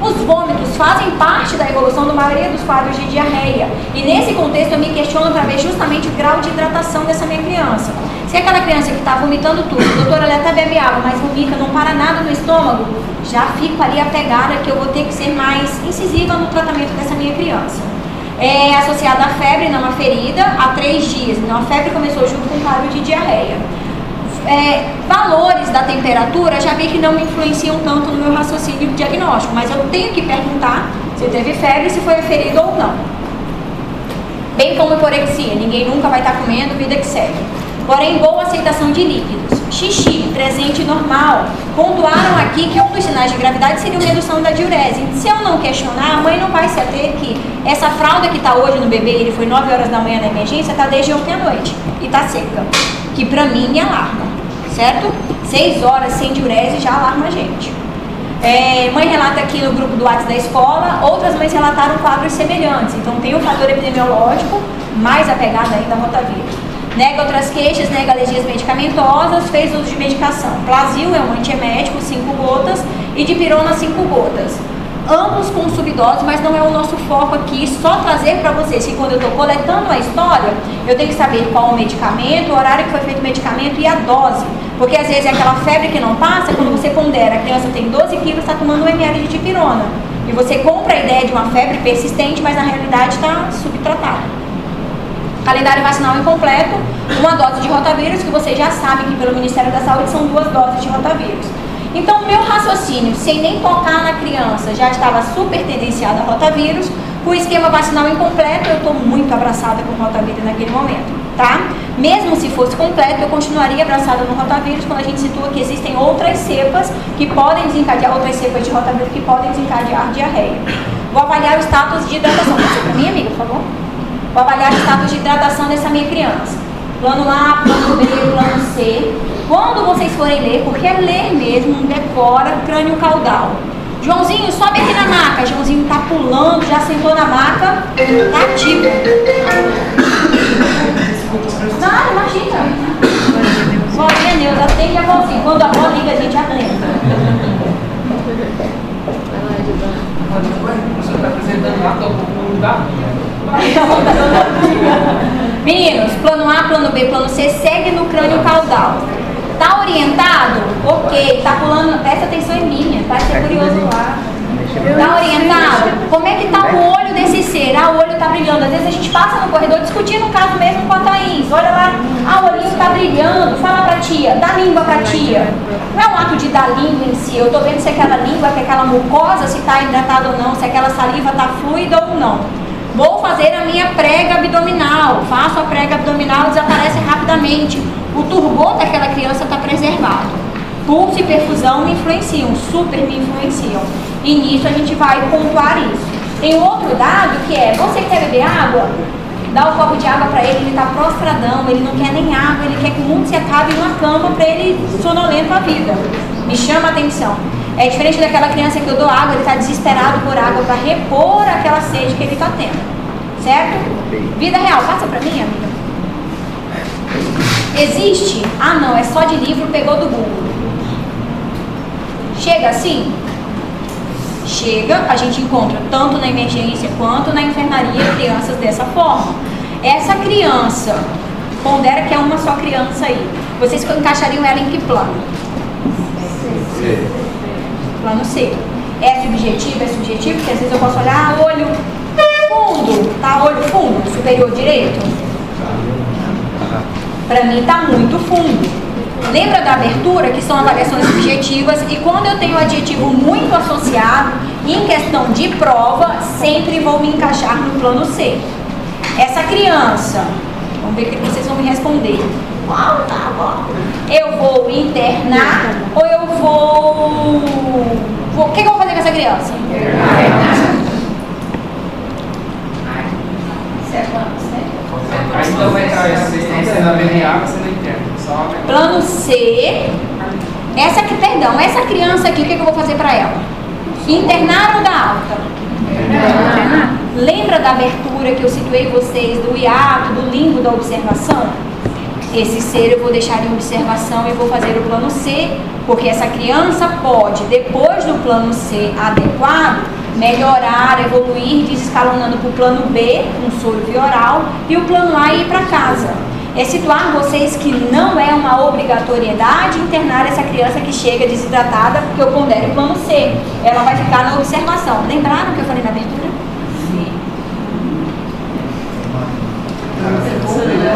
Os vômitos fazem parte da evolução da maioria dos quadros de diarreia. E nesse contexto eu me questiono para ver justamente o grau de hidratação dessa minha criança. Se é aquela criança que está vomitando tudo, doutora, ela até bebe água, mas vomita, não para nada no estômago, já fico ali apegada que eu vou ter que ser mais incisiva no tratamento dessa minha criança. Associada à febre, não à ferida, há 3 dias. Então a febre começou junto com o quadro de diarreia. Valores da temperatura, já vi que não me influenciam tanto no meu raciocínio diagnóstico, mas eu tenho que perguntar se teve febre, se foi aferido ou não. Bem como hiporexia, ninguém nunca vai estar comendo, vida que segue. Porém, boa aceitação de líquidos. Xixi, presente normal. Pontuaram aqui que um dos sinais de gravidade seria uma redução da diurese. Se eu não questionar, a mãe não vai se ater que essa fralda que está hoje no bebê, ele foi 9 horas da manhã na emergência, está desde ontem à noite e está seca. Que pra mim me alarma, certo? 6 horas sem diurese já alarma a gente. Mãe relata aqui no grupo do WhatsApp da escola, outras mães relataram quadros semelhantes. Então tem o fator epidemiológico, mais apegado ainda a rotavírus. Nega outras queixas, nega alergias medicamentosas, fez uso de medicação. Plasil é um antiemético, 5 gotas, e dipirona 5 gotas. Ambos com subdose, mas não é o nosso foco aqui, só trazer para vocês que quando eu estou coletando a história, eu tenho que saber qual o medicamento, o horário que foi feito o medicamento e a dose. Porque às vezes é aquela febre que não passa, quando você pondera, a criança tem 12 quilos, está tomando 1 ml de dipirona. E você compra a ideia de uma febre persistente, mas na realidade está subtratada. Calendário vacinal incompleto, 1 dose de rotavírus, que vocês já sabem que pelo Ministério da Saúde são 2 doses de rotavírus. Então, meu raciocínio, sem nem tocar na criança, já estava super tendenciado a rotavírus. Com o esquema vacinal incompleto, eu estou muito abraçada com o rotavírus naquele momento, tá? Mesmo se fosse completo, eu continuaria abraçada no rotavírus quando a gente situa que existem outras cepas que podem desencadear, outras cepas de rotavírus que podem desencadear diarreia. Vou avaliar o status de hidratação. Pode ser para mim, amiga, por favor? Vou avaliar o status de hidratação dessa minha criança. Plano A, plano B, plano C. Quando vocês forem ler, porque é ler mesmo, decora crânio caudal. Joãozinho, sobe aqui na maca. Joãozinho tá pulando, já sentou na maca, tá ativo. Não, imagina. Vozinha Neuza, atende a vozinha. Quando a avó liga, a gente atende. Você está apresentando lá, estou com um lugar. Meninos, plano A, plano B, plano C, segue no crânio caudal. Tá orientado? Ok. Tá pulando, presta atenção em mim, vai ser curioso lá. Tá orientado? Como é que tá o olho desse ser? O olho tá brilhando. Às vezes a gente passa no corredor discutindo o caso mesmo com a Thaís. Olha lá, o olhinho tá brilhando. Fala pra tia, dá língua pra tia. Não é um ato de dar língua em si. Eu tô vendo se aquela língua, se aquela mucosa, se tá hidratada ou não, se aquela saliva tá fluida ou não. Vou fazer a minha prega abdominal. Faço a prega abdominal, desaparece rapidamente. O turbor daquela criança está preservado. Pulso e perfusão me influenciam, super me influenciam. E nisso a gente vai pontuar isso. Tem um outro dado que é, você quer beber água? Dá um copo de água para ele está prostradão, ele não quer nem água, ele quer que o mundo se acabe numa cama para ele sonolento a vida. Me chama a atenção. É diferente daquela criança que eu dou água, ele está desesperado por água para repor aquela sede que ele está tendo. Certo? Vida real, passa para mim, amiga. Existe? Ah não, é só de livro, pegou do Google. Chega assim? Chega, a gente encontra tanto na emergência quanto na enfermaria crianças dessa forma. Essa criança, pondera que é uma só criança aí, vocês encaixariam ela em que plano? C. Plano C. É subjetivo, porque às vezes eu posso olhar olho fundo, tá? Olho fundo, superior direito. Para mim tá muito fundo. Lembra da abertura, que são avaliações subjetivas, e quando eu tenho o adjetivo muito associado, em questão de prova, sempre vou me encaixar no plano C. Essa criança, vamos ver o que vocês vão me responder. Eu vou internar ou eu vou... O que eu vou fazer com essa criança? Aí então vai entrar esse na VNA, você não interna. Plano C. Essa criança aqui, o que eu vou fazer para ela? Internar ou dar alta? Internar. Lembra da abertura que eu situei vocês do hiato, do limbo da observação? Esse ser eu vou deixar em observação e vou fazer o plano C, porque essa criança pode, depois do plano C adequado, melhorar, evoluir, desescalonando para o plano B, um soro vioral, e o plano A ir para casa. É situar vocês que não é uma obrigatoriedade internar essa criança que chega desidratada, porque eu pondero o plano C. Ela vai ficar na observação. Lembraram que eu falei na abertura? Sim.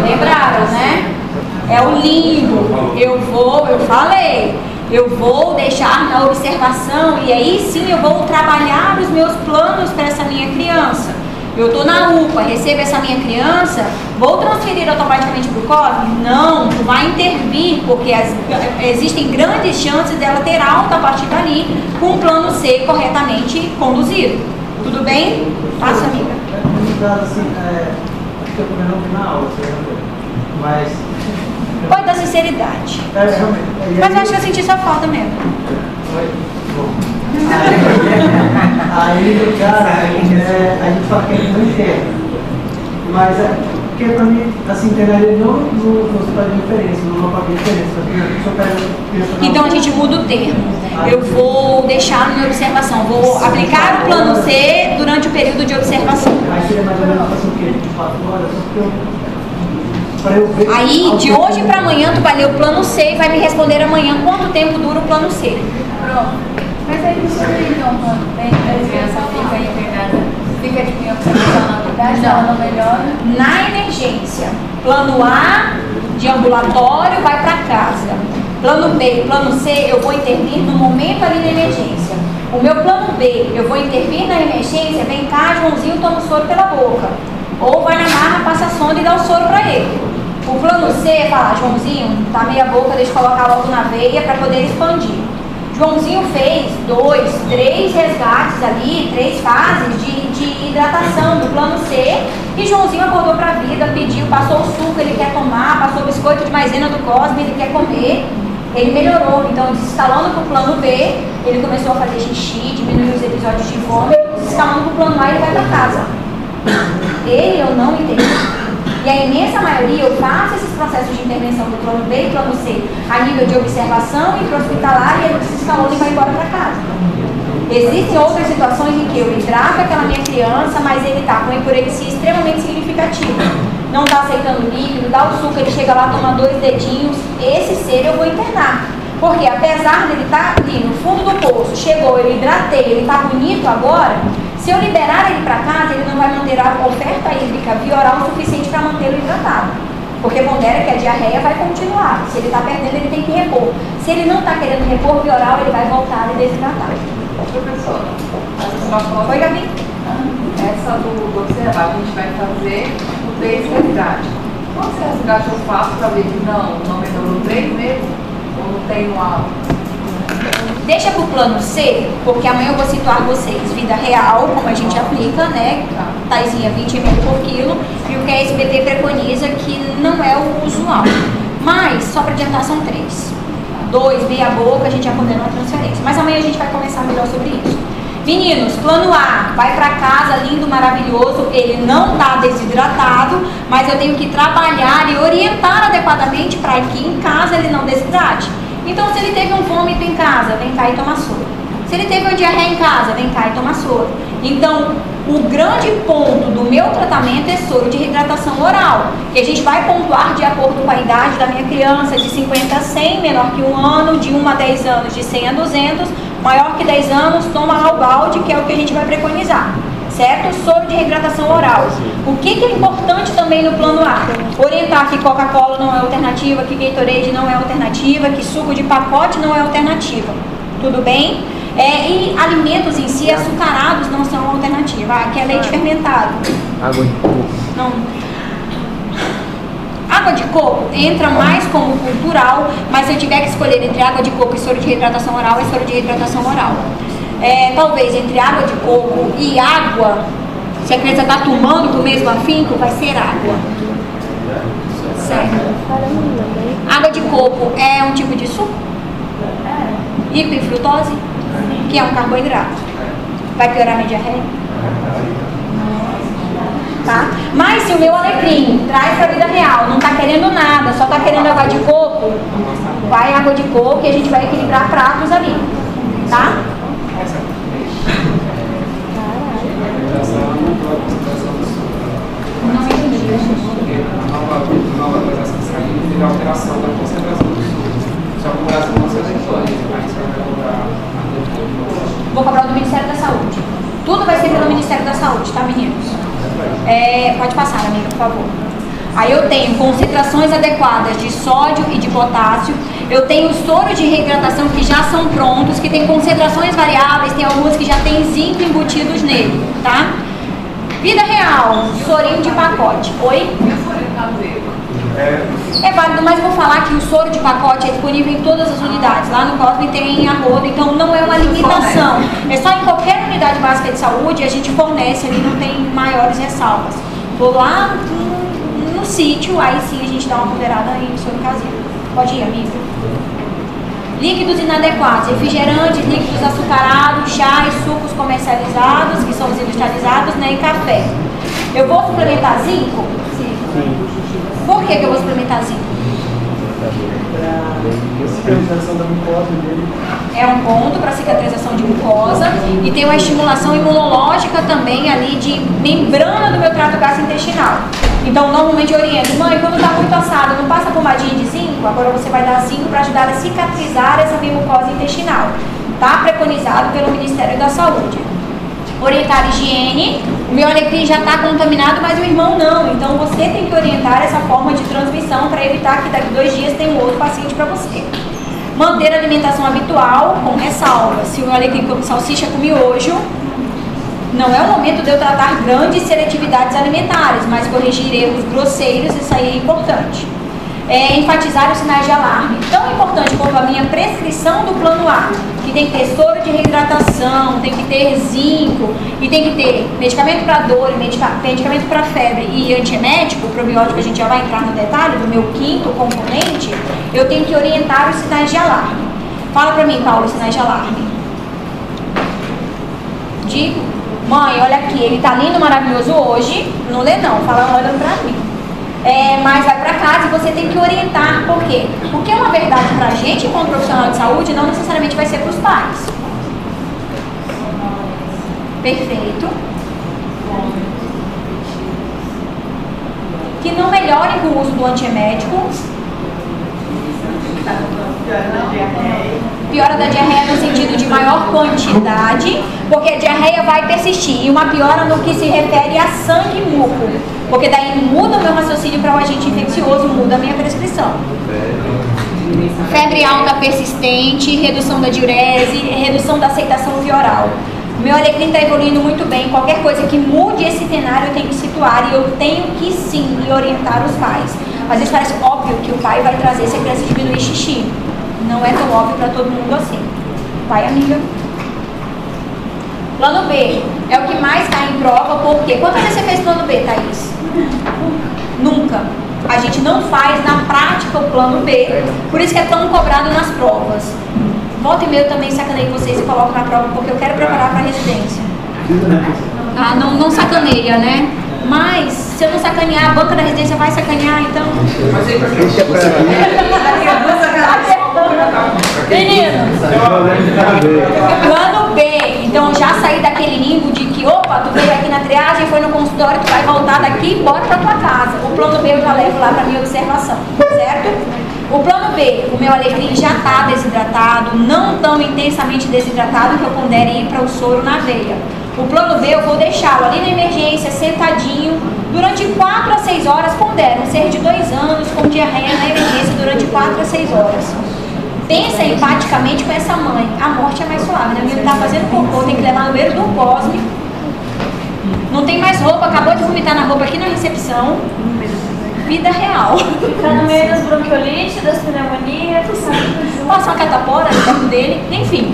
Lembraram, né? É o limbo. Eu vou deixar na observação e aí sim eu vou trabalhar os meus planos para essa minha criança. Eu estou na UPA, recebo essa minha criança, vou transferir automaticamente para o COSME? Não, tu vai intervir, porque existem grandes chances dela ter alta a partir dali, com o plano C corretamente conduzido. Tudo bem? Passa, amiga. Assim, acho que eu também não vi na aula, mas... Pode dar sinceridade. Mas eu acho que eu senti sua falta mesmo. Aí, cara, a gente fala que ele não entende. Mas porque pra mim, assim, entender ele não faz diferença, não faz diferença. Então a gente muda o termo. Eu vou deixar na observação, vou aplicar o plano C durante o período de observação. Aí seria mais ou menos o quê? De 4 horas? Aí, de hoje para amanhã, tu vai ler o plano C e vai me responder amanhã quanto tempo dura o plano C. Pronto. Mas aí não sei, então, quando a criança fica internada, fica de minha observação na unidade, ela não melhora? Na emergência, plano A de ambulatório vai para casa. Plano B, plano C, eu vou intervir no momento ali na emergência. O meu plano B, eu vou intervir na emergência, vem cá, Joãozinho, toma o soro pela boca. Ou vai na marra, passa a sonda e dá o soro para ele. O plano C, fala, Joãozinho, tá meia boca, deixa eu colocar logo na veia para poder expandir. Joãozinho fez 2, 3 resgates ali, 3 fases de hidratação do plano C, e Joãozinho acordou para a vida, pediu, passou o suco, ele quer tomar, passou o biscoito de maisena do Cosme, ele quer comer, ele melhorou. Então, desescalando para o plano B, ele começou a fazer xixi, diminuiu os episódios de vômito, desescalando para o plano A, ele vai para casa. Ele eu não entendo. E a imensa maioria eu faço esses processos de intervenção do plano B e plano C a nível de observação e hospitalar, e ele se escalona e vai embora para casa. Existem outras situações em que eu hidrato aquela minha criança, mas ele está com hiporexia extremamente significativa. Não está aceitando líquido, dá o suco, ele chega lá, toma 2 dedinhos. Esse ser eu vou internar. Porque apesar dele estar ali no fundo do poço, chegou, eu hidratei, ele está bonito agora, se eu liberar ele para casa, ele não vai manter a oferta hídrica via o suficiente para mantê-lo hidratado. Porque pondera que a diarreia vai continuar. Se ele está perdendo, ele tem que repor. Se ele não está querendo repor via oral, ele vai voltar a desidratar. Professora, essa sua foi, Gabi? Essa do observar, a gente vai fazer o 3 resgate. Quantos resgates eu faço para ver que não melhorou 3 meses? Ou não tem uma... Deixa pro plano C, porque amanhã eu vou situar vocês vida real, como a gente aplica, né? Taizinha 20 ml por quilo, e o que a SBT preconiza, que não é o usual. Mas, só para adiantar, são 3. 2, meia boca, a gente já condena a transferência. Mas amanhã a gente vai conversar melhor sobre isso. Meninos, plano A, vai para casa, lindo, maravilhoso, ele não está desidratado, mas eu tenho que trabalhar e orientar adequadamente para que em casa ele não desidrate. Então, se ele teve um vômito em casa, vem cá e toma soro. Se ele teve uma diarreia em casa, vem cá e toma soro. Então, o grande ponto do meu tratamento é soro de reidratação oral, que a gente vai pontuar de acordo com a idade da minha criança, de 50 a 100, menor que 1 ano, de 1 a 10 anos, de 100 a 200, maior que 10 anos, toma lá o balde, que é o que a gente vai preconizar, certo? Soro de reidratação oral. O que é importante também no plano A? Orientar que Coca-Cola não é alternativa, que Gatorade não é alternativa, que suco de pacote não é alternativa. Tudo bem? E alimentos em si, açucarados, não são alternativa. Aqui é leite fermentado. Água de coco. Não. Água de coco entra mais como cultural, mas se eu tiver que escolher entre água de coco e soro de reidratação oral, é soro de reidratação oral. Talvez entre água de coco e água, se a criança está tomando com o mesmo afinco, vai ser água. Certo? Água de coco é um tipo de suco? Rico em frutose? Que é um carboidrato. Vai piorar a minha diarreia? Tá? Mas se o meu alecrim traz para a vida real, não está querendo nada, só está querendo água de coco, vai água de coco e a gente vai equilibrar pratos ali. Tá? Não entendi. A nova legislação que saiu teve alteração da concentração do suco. Só que o Brasil não se adequou a isso, mas vai cobrar. Vou cobrar do Ministério da Saúde. Tudo vai ser pelo Ministério da Saúde, tá, meninos? Pode passar, amiga, por favor. Aí eu tenho concentrações adequadas de sódio e de potássio. Eu tenho soro de reidratação que já são prontos, que tem concentrações variáveis, tem alguns que já tem zinco embutidos nele, tá? Vida real, sorinho de pacote. Oi? É válido, mas eu vou falar que o soro de pacote é disponível em todas as unidades. Lá no Cosme tem a rodo, então não é uma limitação. É só em qualquer unidade básica de saúde a gente fornece ali, não tem maiores ressalvas. Vou lá no sítio, aí sim a gente dá uma moderada em soro caseiro. Pode ir, amigo. Líquidos inadequados, refrigerantes, líquidos açucarados, chá e sucos comercializados, que são os industrializados, né, e café. Eu vou suplementar zinco? Sim. Por que eu vou suplementar zinco? Cicatrização da mucosa dele. É um ponto para cicatrização de mucosa e tem uma estimulação imunológica também ali de membrana do meu trato gastrointestinal. Então, normalmente eu oriento, mãe, quando está muito assado, não passa pomadinha de zinco? Agora você vai dar zinco para ajudar a cicatrizar essa mucosa intestinal. Tá preconizado pelo Ministério da Saúde. Orientar a higiene. O meu alecrim já está contaminado, mas o irmão não. Então, você tem que orientar essa forma de transmissão para evitar que daqui 2 dias tenha um outro paciente para você. Manter a alimentação habitual, com ressalva. Se o meu alecrim come salsicha com miojo, não é o momento de eu tratar grandes seletividades alimentares, mas corrigir erros grosseiros, isso aí é importante. Enfatizar os sinais de alarme. Tão importante quanto a minha prescrição do plano A, que tem que ter soro de reidratação, tem que ter zinco, e tem que ter medicamento para dor, medicamento para febre e antiemético, o probiótico a gente já vai entrar no detalhe do meu 5º componente, eu tenho que orientar os sinais de alarme. Fala para mim, Paulo, os sinais de alarme. Digo, mãe, olha aqui, ele tá lindo, maravilhoso hoje, não lê não, fala olhando pra mim. Mas vai pra casa e você tem que orientar. Por quê? Porque é uma verdade pra gente, como profissional de saúde, não necessariamente vai ser pros pais. Perfeito. Que não melhore com o uso do antiemético. Piora da diarreia no sentido de maior quantidade, porque a diarreia vai persistir. E uma piora no que se refere a sangue e muco, porque daí muda o meu raciocínio para o agente infeccioso, muda a minha prescrição. Febre alta persistente, redução da diurese, redução da aceitação via oral. O meu alecrim está evoluindo muito bem. Qualquer coisa que mude esse cenário eu tenho que situar e eu tenho que sim orientar os pais. Às vezes parece óbvio que o pai vai trazer se a criança diminuir xixi. Não é tão óbvio para todo mundo assim. Vai, amiga. Plano B é o que mais cai em prova, por quê? Quantas vezes você fez plano B, Thaís? Nunca. A gente não faz na prática o plano B, por isso que é tão cobrado nas provas. Volta e meia eu também sacaneio vocês e coloco na prova, porque eu quero preparar para a residência. Ah, não sacaneia, né? Mas, se eu não sacanear, a banca da residência vai sacanear, então... Deixa pra Meninos, plano B. Então, já saí daquele limbo de que, opa, tu veio aqui na triagem, foi no consultório, tu vai voltar daqui e bora pra tua casa. O plano B eu já levo lá pra minha observação, certo? O plano B, o meu alecrim já está desidratado, não tão intensamente desidratado que eu pondere ir para o soro na veia. O plano B eu vou deixá-lo ali na emergência, sentadinho, durante 4 a 6 horas, pondera um ser de 2 anos com diarreia na emergência durante 4 a 6 horas. Pensa empaticamente com essa mãe, a morte é mais suave, né? O menino tá fazendo cocô, tem que levar no banheiro do Cosme, não tem mais roupa, acabou de vomitar na roupa aqui na recepção. Vida real. Tá no meio das bronquiolites, das pneumonias, passa uma catapora perto dele, enfim.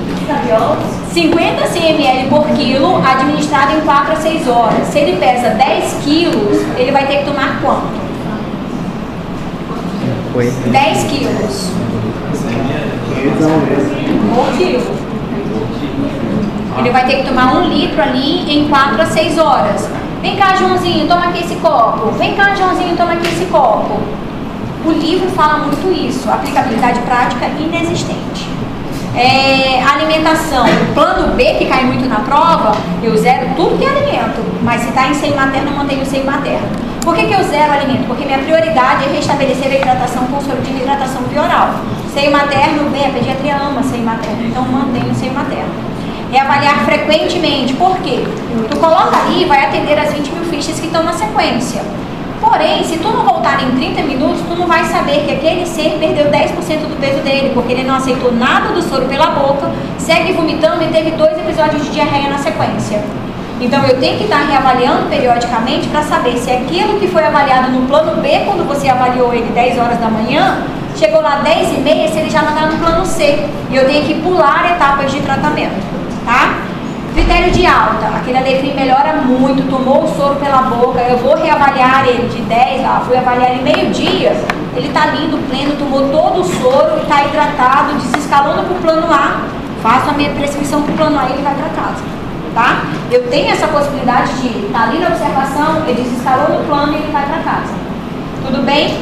50 ml por quilo, administrado em 4 a 6 horas. Se ele pesa 10 quilos, ele vai ter que tomar quanto? 10 quilos. Por quilo. Ele vai ter que tomar 1 litro ali em 4 a 6 horas. Vem cá, Joãozinho, toma aqui esse copo. Vem cá, Joãozinho, toma aqui esse copo. O livro fala muito isso. Aplicabilidade prática inexistente. Alimentação. Plano B, que cai muito na prova, eu zero tudo que é alimento. Mas se está em seio materno, eu mantenho o seio materno. Por que eu zero alimento? Porque minha prioridade é restabelecer a hidratação com soro de hidratação bioral. Seio materno, bem, a pediatria ama seio materno, então mantenho o seio materno. Reavaliar frequentemente. Por quê? Tu coloca ali e vai atender as 20 mil fichas que estão na sequência. Porém, se tu não voltar em 30 minutos, tu não vai saber que aquele ser perdeu 10% do peso dele, porque ele não aceitou nada do soro pela boca, segue vomitando e teve 2 episódios de diarreia na sequência. Então, eu tenho que estar reavaliando periodicamente para saber se aquilo que foi avaliado no plano B, quando você avaliou ele 10 horas da manhã, chegou lá 10h30, se ele já não está no plano C. E eu tenho que pular etapas de tratamento. Tá? Critério de alta, aquele alecrim melhora muito, tomou o soro pela boca, eu vou reavaliar ele de 10, fui avaliar ele meio-dia, ele tá lindo, pleno, tomou todo o soro, está hidratado, desescalando para o plano A, faço a minha prescrição para o plano A e ele vai para casa, tá? Eu tenho essa possibilidade de estar ali na observação, ele desescalou no plano e ele vai para casa. Tudo bem?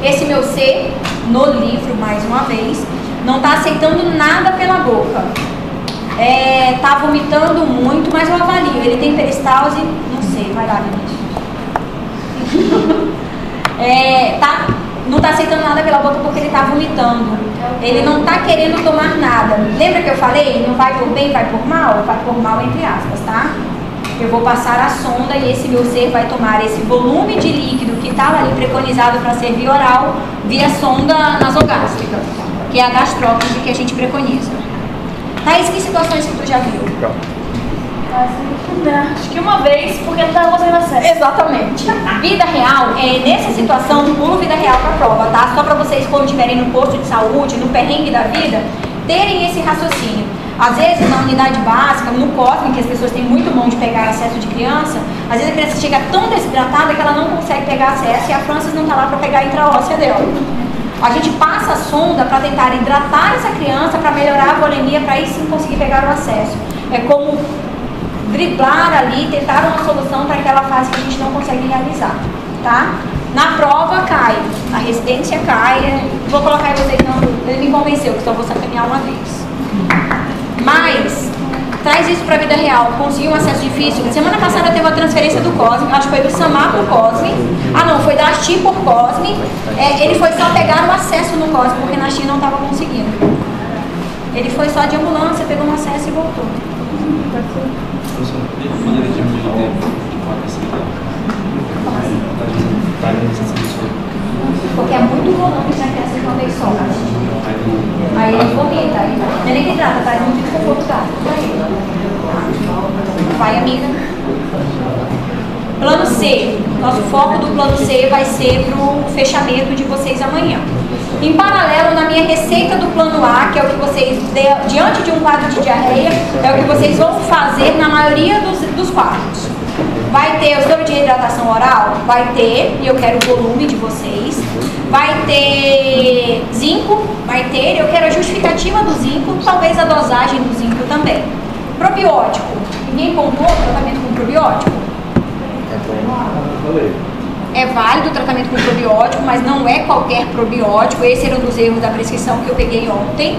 Esse meu C, no livro, mais uma vez, não está aceitando nada pela boca. Tá vomitando muito, mas eu avalio. Ele tem peristalse, não sei, vai lá, não tá aceitando nada pela boca porque ele tá vomitando. Ele não tá querendo tomar nada. Lembra que eu falei? Não vai por bem, vai por mal? Vai por mal entre aspas, tá? Eu vou passar a sonda e esse meu ser vai tomar esse volume de líquido que estava ali preconizado para ser via oral, via sonda nasogástrica, que é a gastrópise que a gente preconiza. Thaís, que situações que tu já viu? Acho que uma vez, porque não estava conseguindo acesso. Exatamente. Vida real, nessa situação, pulo vida real para a prova, tá? Só para vocês, quando estiverem no posto de saúde, no perrengue da vida, terem esse raciocínio. Às vezes, na unidade básica, no Cosme, que as pessoas têm muito mão de pegar acesso de criança, às vezes a criança chega tão desidratada que ela não consegue pegar acesso e a Francis não está lá para pegar a intraóssea dela. A gente passa a sonda para tentar hidratar essa criança, para melhorar a volemia, para aí sim conseguir pegar o acesso. É como driblar ali, tentar uma solução para aquela fase que a gente não consegue realizar, tá? Na prova cai, a resistência cai, vou colocar em vocês, não, ele me convenceu que só vou sacanear uma vez. Mas, traz isso para a vida real, conseguiu um acesso difícil. Semana passada teve a transferência do Cosme, acho que foi do Samar por Cosme, não, foi da Asti por Cosme, ele foi só pegar o acesso no Cosme, porque na Asti não estava conseguindo. Ele foi só de ambulância, pegou um acesso e voltou. Porque é muito volume já criança de uma vez só. Aí ele vomita, aí nem que trata, traz muito desconforto gasto. Vai, amiga. Plano C. Nosso foco do plano C vai ser para o fechamento de vocês amanhã. Em paralelo, na minha receita do plano A, que é o que vocês, diante de um quadro de diarreia, é o que vocês vão fazer na maioria dos quadros. Vai ter o soro de reidratação oral? Vai ter, e eu quero o volume de vocês. Vai ter zinco? Vai ter, eu quero a justificativa do zinco, talvez a dosagem do zinco também. Probiótico. Ninguém contou o tratamento com probiótico? É válido o tratamento com probiótico, mas não é qualquer probiótico. Esse era um dos erros da prescrição que eu peguei ontem.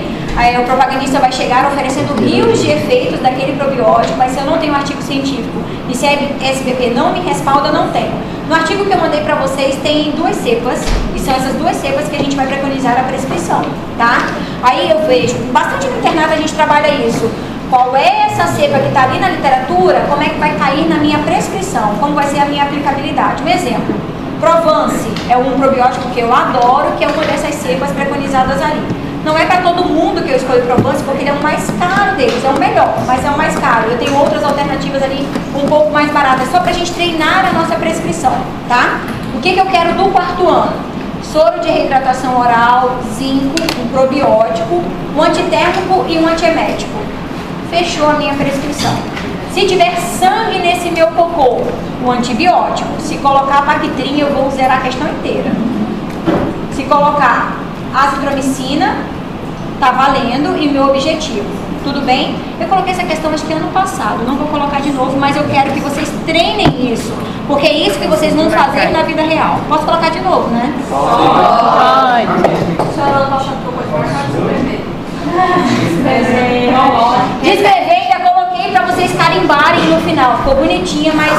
O propagandista vai chegar oferecendo rios de efeitos daquele probiótico, mas se eu não tenho um artigo científico e se a SBP não me respalda, não tenho. No artigo que eu mandei para vocês tem 2 cepas, e são essas duas cepas que a gente vai preconizar a prescrição, tá? Aí eu vejo, bastante no internato a gente trabalha isso. Qual é essa cepa que está ali na literatura, como é que vai cair na minha prescrição, como vai ser a minha aplicabilidade. Um exemplo, Provence é um probiótico que eu adoro, que é uma dessas cepas preconizadas ali. Não é para todo mundo que eu escolho Provence, porque ele é o mais caro deles, é o melhor, mas é o mais caro. Eu tenho outras alternativas ali um pouco mais baratas, só para a gente treinar a nossa prescrição, tá? O que eu quero do quarto ano? Soro de reidratação oral, zinco, um probiótico, um antitérmico e um antiemético. Fechou a minha prescrição. Se tiver sangue nesse meu cocô, um antibiótico. Se colocar Bactrim, eu vou zerar a questão inteira. Se colocar azitromicina, tá valendo e meu objetivo. Tudo bem? Eu coloquei essa questão acho que ano passado, não vou colocar de novo, mas eu quero que vocês treinem isso, porque é isso que vocês vão fazer na vida real. Posso colocar de novo, né? Pode. Descrever, ainda coloquei pra vocês carimbarem no final. Ficou bonitinha, mas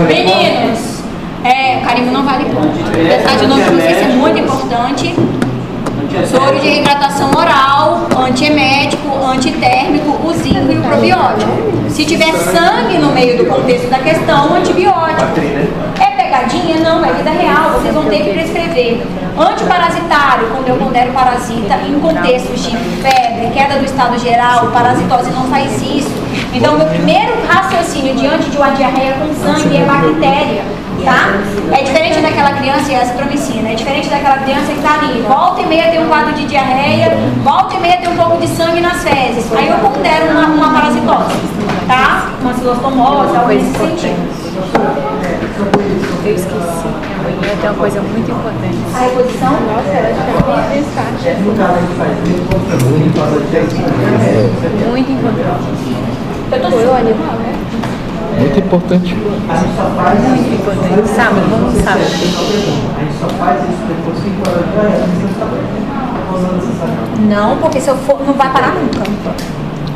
meninos, carimbo não vale ponto. Pensar de novo pra vocês é muito importante. Soro de reidratação oral, antiemético, antitérmico, o zinco e o probiótico. Se tiver sangue no meio do contexto da questão, antibiótico. É pegadinha? Não, é vida real, vocês vão ter que prescrever. Antiparasitário, quando eu pondero parasita em contextos de febre, queda do estado geral, parasitose não faz isso. Então, meu primeiro raciocínio diante de uma diarreia com sangue é bactéria, tá? É diferente daquela criança, e a azitromicina, é diferente daquela criança que está ali, volta e meia tem um quadro de diarreia, volta e meia tem um pouco de sangue nas fezes. Aí eu pondero uma parasitose, tá? Uma cilostomose, algo nesse sentido. Eu esqueci. Amanhã tem uma coisa muito importante. A reposição? Nossa, ela já bem pensada. No caso, a gente faz Muito importante. Eu tô só animal, né? Muito importante. A gente só faz muito importante. Sábado, vamos no sábado. A gente só faz isso depois de 5 horas da manhã. Não, porque se eu for, não vai parar nunca.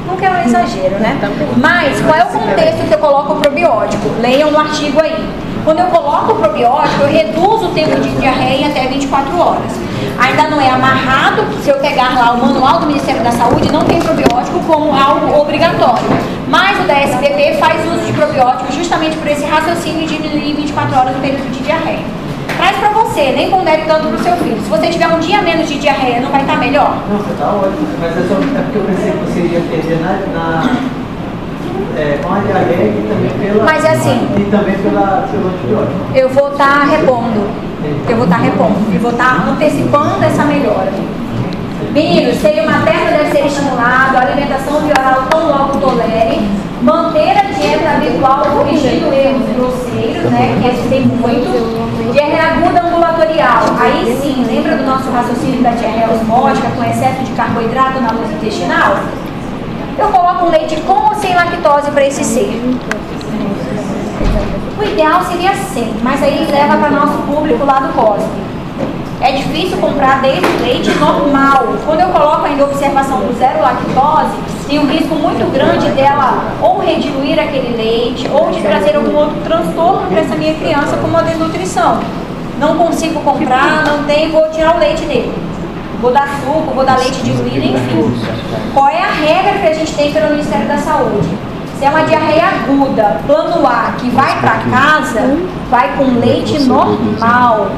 Não quero um exagero, né? Mas qual é o contexto que eu coloco o probiótico? Leiam no artigo aí. Quando eu coloco o probiótico, eu reduzo o tempo de diarreia até 24 horas. Ainda não é amarrado, se eu pegar lá o manual do Ministério da Saúde, não tem probiótico como algo obrigatório. Mas o DSPP faz uso de probiótico justamente por esse raciocínio de diminuir 24 horas no período de diarreia. Traz pra você, nem pondere tanto pro seu filho. Se você tiver um dia menos de diarreia, não vai estar melhor? Não, tá ótimo. Mas é porque eu pensei que você ia perder com a diarreia e também pela... Mas é assim... E também pelo antibiótico. Eu vou estar repondo. Eu vou estar repondo. E vou estar antecipando essa melhora. Meninos, seio materno deve ser estimulado, a alimentação oral tão logo tolere, manter a dieta habitual corrigindo erros grosseiros, né, que esse tem muito, diarreia aguda ambulatorial, aí sim, lembra do nosso raciocínio da diarreia osmótica com excesso de carboidrato na luz intestinal? Eu coloco um leite com ou sem lactose para esse ser. O ideal seria sem, mas aí leva para nosso público lá do COSP. É difícil comprar desde o leite normal. Quando eu coloco ainda a observação do zero lactose, tem um risco muito grande dela ou rediluir aquele leite ou de trazer algum outro transtorno para essa minha criança, como a desnutrição. Não consigo comprar, não tem, vou tirar o leite dele. Vou dar suco, vou dar leite diluído, enfim. Qual é a regra que a gente tem pelo Ministério da Saúde? Se é uma diarreia aguda, plano A, que vai para casa, vai com leite normal.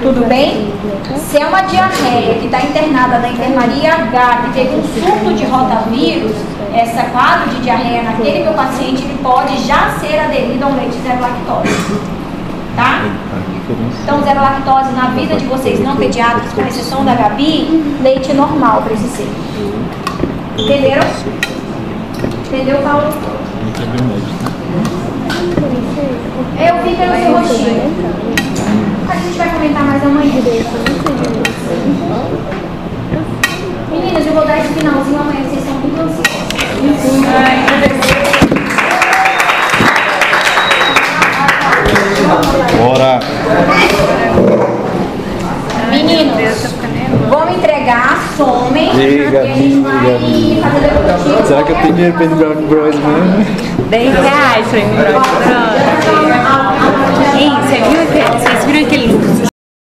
Tudo bem? Se é uma diarreia que está internada na enfermaria H, que teve um surto de rotavírus, essa quadro de diarreia naquele meu paciente, ele pode já ser aderido a um leite zero lactose. Tá? Então, zero lactose na vida de vocês não pediátricos, com exceção da Gabi, leite normal para esse ser. Entenderam? Entendeu, Paulo? Eu vi pelo seu rostinho. A gente vai comentar mais amanhã. Meninas, eu vou dar esse finalzinho amanhã, vocês são muito ansiosos. Bora! Meninos, vão entregar, somem Diga, amiga. Será que eu tenho dinheiro pra ir no Brownie Bros mesmo? R$10 pra ir no Brownie Bros. Ei, vocês viram aquele